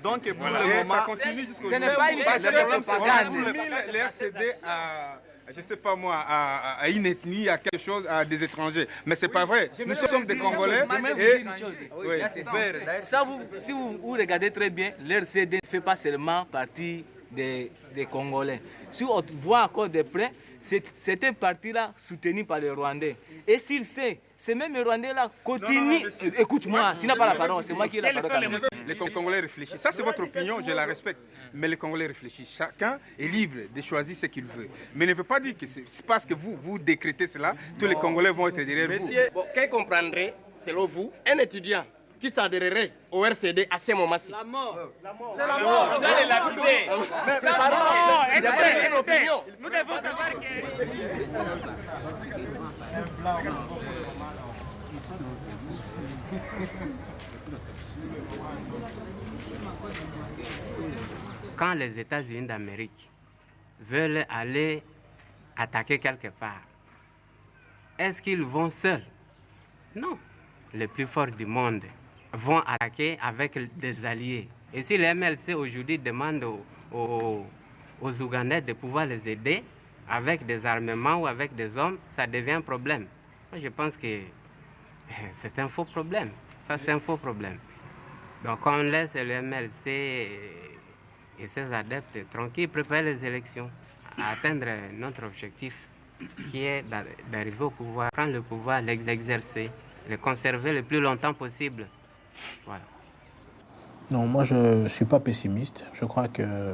Donc, pour le moment, ça continue jusqu'au ce n'est pas une question de propagande. Le RCD a... Je ne sais pas moi, à une ethnie, à quelque chose, à des étrangers. Mais ce n'est pas vrai. Nous sommes des Congolais. Ça, si vous regardez très bien, l'RCD ne fait pas seulement partie des Congolais. Si on voit encore de près, c'était une partie-là soutenue par les Rwandais. Et s'il sait, ces mêmes Rwandais-là continuent... Écoute-moi, tu n'as pas la parole, c'est moi qui ai la parole. Les Congolais réfléchissent. Ça, c'est votre opinion, je la respecte. Mais les Congolais réfléchissent. Chacun est libre de choisir ce qu'il veut. Mais ne veut pas dire que c'est parce que vous décrétez cela, tous les Congolais vont être derrière vous. Monsieur, qu'est-ce qu'on prendrait, selon vous, un étudiant qui s'adhérerait au RCD à ce moment-ci? La mort. C'est la mort. Vous allez lapider. C'est la mort. C'est une opinion. Nous devons savoir que... Quand les États-Unis d'Amérique veulent aller attaquer quelque part, est-ce qu'ils vont seuls? Non. Les plus forts du monde vont attaquer avec des alliés. Et si les MLC aujourd'hui demandent aux Ougandais de pouvoir les aider avec des armements ou avec des hommes, ça devient un problème. Moi, je pense que c'est un faux problème. Ça, c'est un faux problème. Donc, on laisse le MLC et ses adeptes tranquilles préparer les élections à atteindre notre objectif qui est d'arriver au pouvoir, prendre le pouvoir, l'exercer, le conserver le plus longtemps possible. Voilà. Non, moi je ne suis pas pessimiste. Je crois que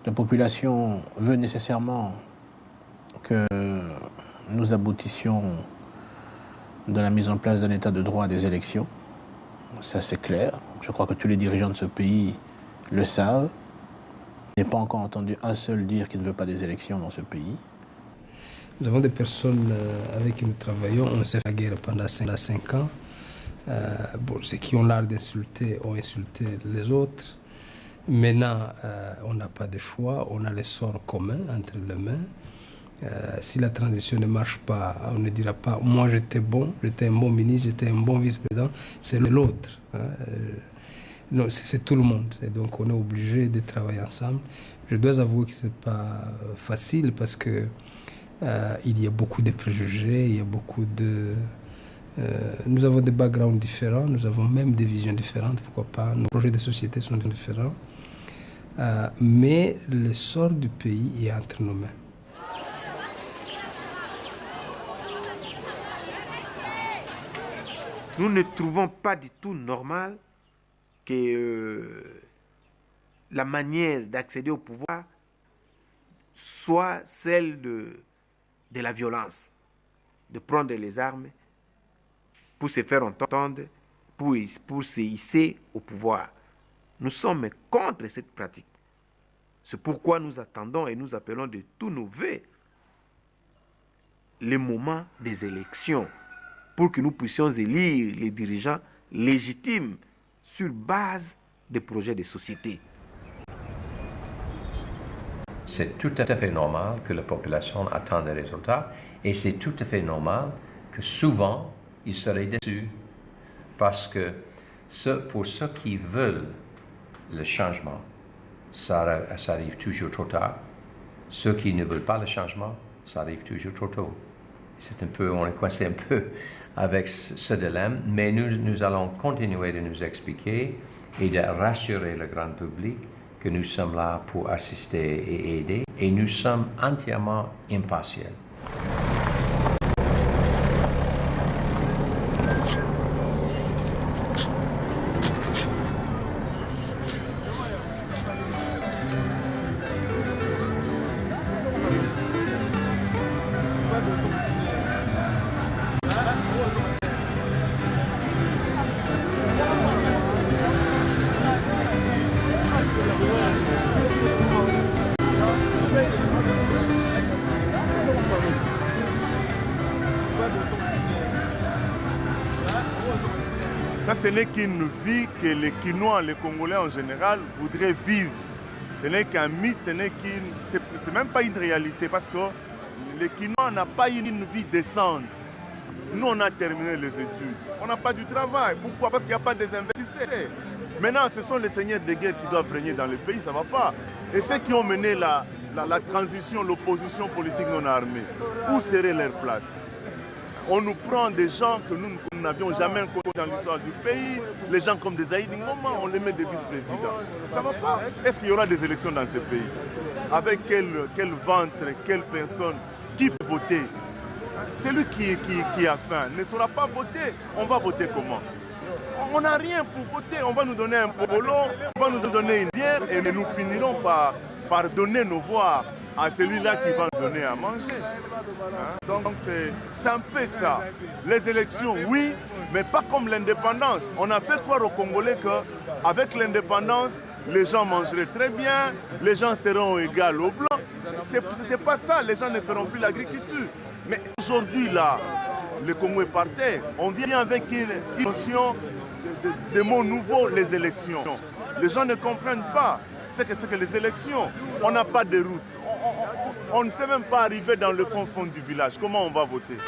la population veut nécessairement que nous aboutissions de la mise en place d'un état de droit des élections. Ça c'est clair. Je crois que tous les dirigeants de ce pays le savent. Je n'ai pas encore entendu un seul dire qu'il ne veut pas des élections dans ce pays. Nous avons des personnes avec qui nous travaillons. On s'est fait la guerre pendant 5 ans. Ceux qui ont l'art d'insulter ont insulté les autres. Maintenant, on n'a pas de choix. On a les sorts communs entre les mains. Si la transition ne marche pas, on ne dira pas « moi j'étais bon, j'étais un bon ministre, j'étais un bon vice-président », c'est l'autre. Non, c'est tout le monde. Et donc on est obligé de travailler ensemble. Je dois avouer que ce n'est pas facile parce que il y a beaucoup de préjugés, il y a beaucoup de... nous avons des backgrounds différents, nous avons même des visions différentes, pourquoi pas, nos projets de société sont différents. Mais le sort du pays est entre nos mains. Nous ne trouvons pas du tout normal que la manière d'accéder au pouvoir soit celle de la violence, de prendre les armes pour se faire entendre, pour se hisser au pouvoir. Nous sommes contre cette pratique. C'est pourquoi nous attendons et nous appelons de tous nos vœux le moment des élections pour que nous puissions élire les dirigeants légitimes sur base des projets de société. C'est tout à fait normal que la population attende des résultats et c'est tout à fait normal que souvent ils seraient déçus parce que pour ceux qui veulent le changement, ça arrive toujours trop tard. Ceux qui ne veulent pas le changement, ça arrive toujours trop tôt. C'est un peu, on est coincé un peu avec ce dilemme, mais nous allons continuer de nous expliquer et de rassurer le grand public que nous sommes là pour assister et aider, et nous sommes entièrement impartiels. Ça, ce n'est qu'une vie que les Quinois, les Congolais en général, voudraient vivre. Ce n'est qu'un mythe, c'est même pas une réalité parce que les Quinois n'ont pas une vie décente. Nous, on a terminé les études. On n'a pas du travail. Pourquoi? Parce qu'il n'y a pas des investisseurs. Maintenant, ce sont les seigneurs de guerre qui doivent régner dans le pays, ça ne va pas. Et ceux qui ont mené la transition, l'opposition politique non armée, où serait leur place? On nous prend des gens que nous n'avions jamais connus dans l'histoire du pays, les gens comme des Aïd Ngoma, on les met des vice-présidents. Ça ne va pas. Est-ce qu'il y aura des élections dans ce pays? Avec quel ventre, quelle personne, qui peut voter? Celui qui a faim ne saura pas voter. On va voter comment? On n'a rien pour voter. On va nous donner un polo, on va nous donner une bière et nous finirons par donner nos voix à celui-là qui va nous donner à manger. Hein? Donc c'est un peu ça. Les élections, oui, mais pas comme l'indépendance. On a fait croire aux Congolais qu'avec l'indépendance, les gens mangeraient très bien, les gens seront égaux aux Blancs. Ce n'était pas ça, les gens ne feront plus l'agriculture. Mais aujourd'hui, là, le Congo est par terre. On vient avec une notion de mots nouveaux, les élections. Les gens ne comprennent pas ce que c'est que les élections. On n'a pas de route. On ne sait même pas arriver dans le fond du village. Comment on va voter?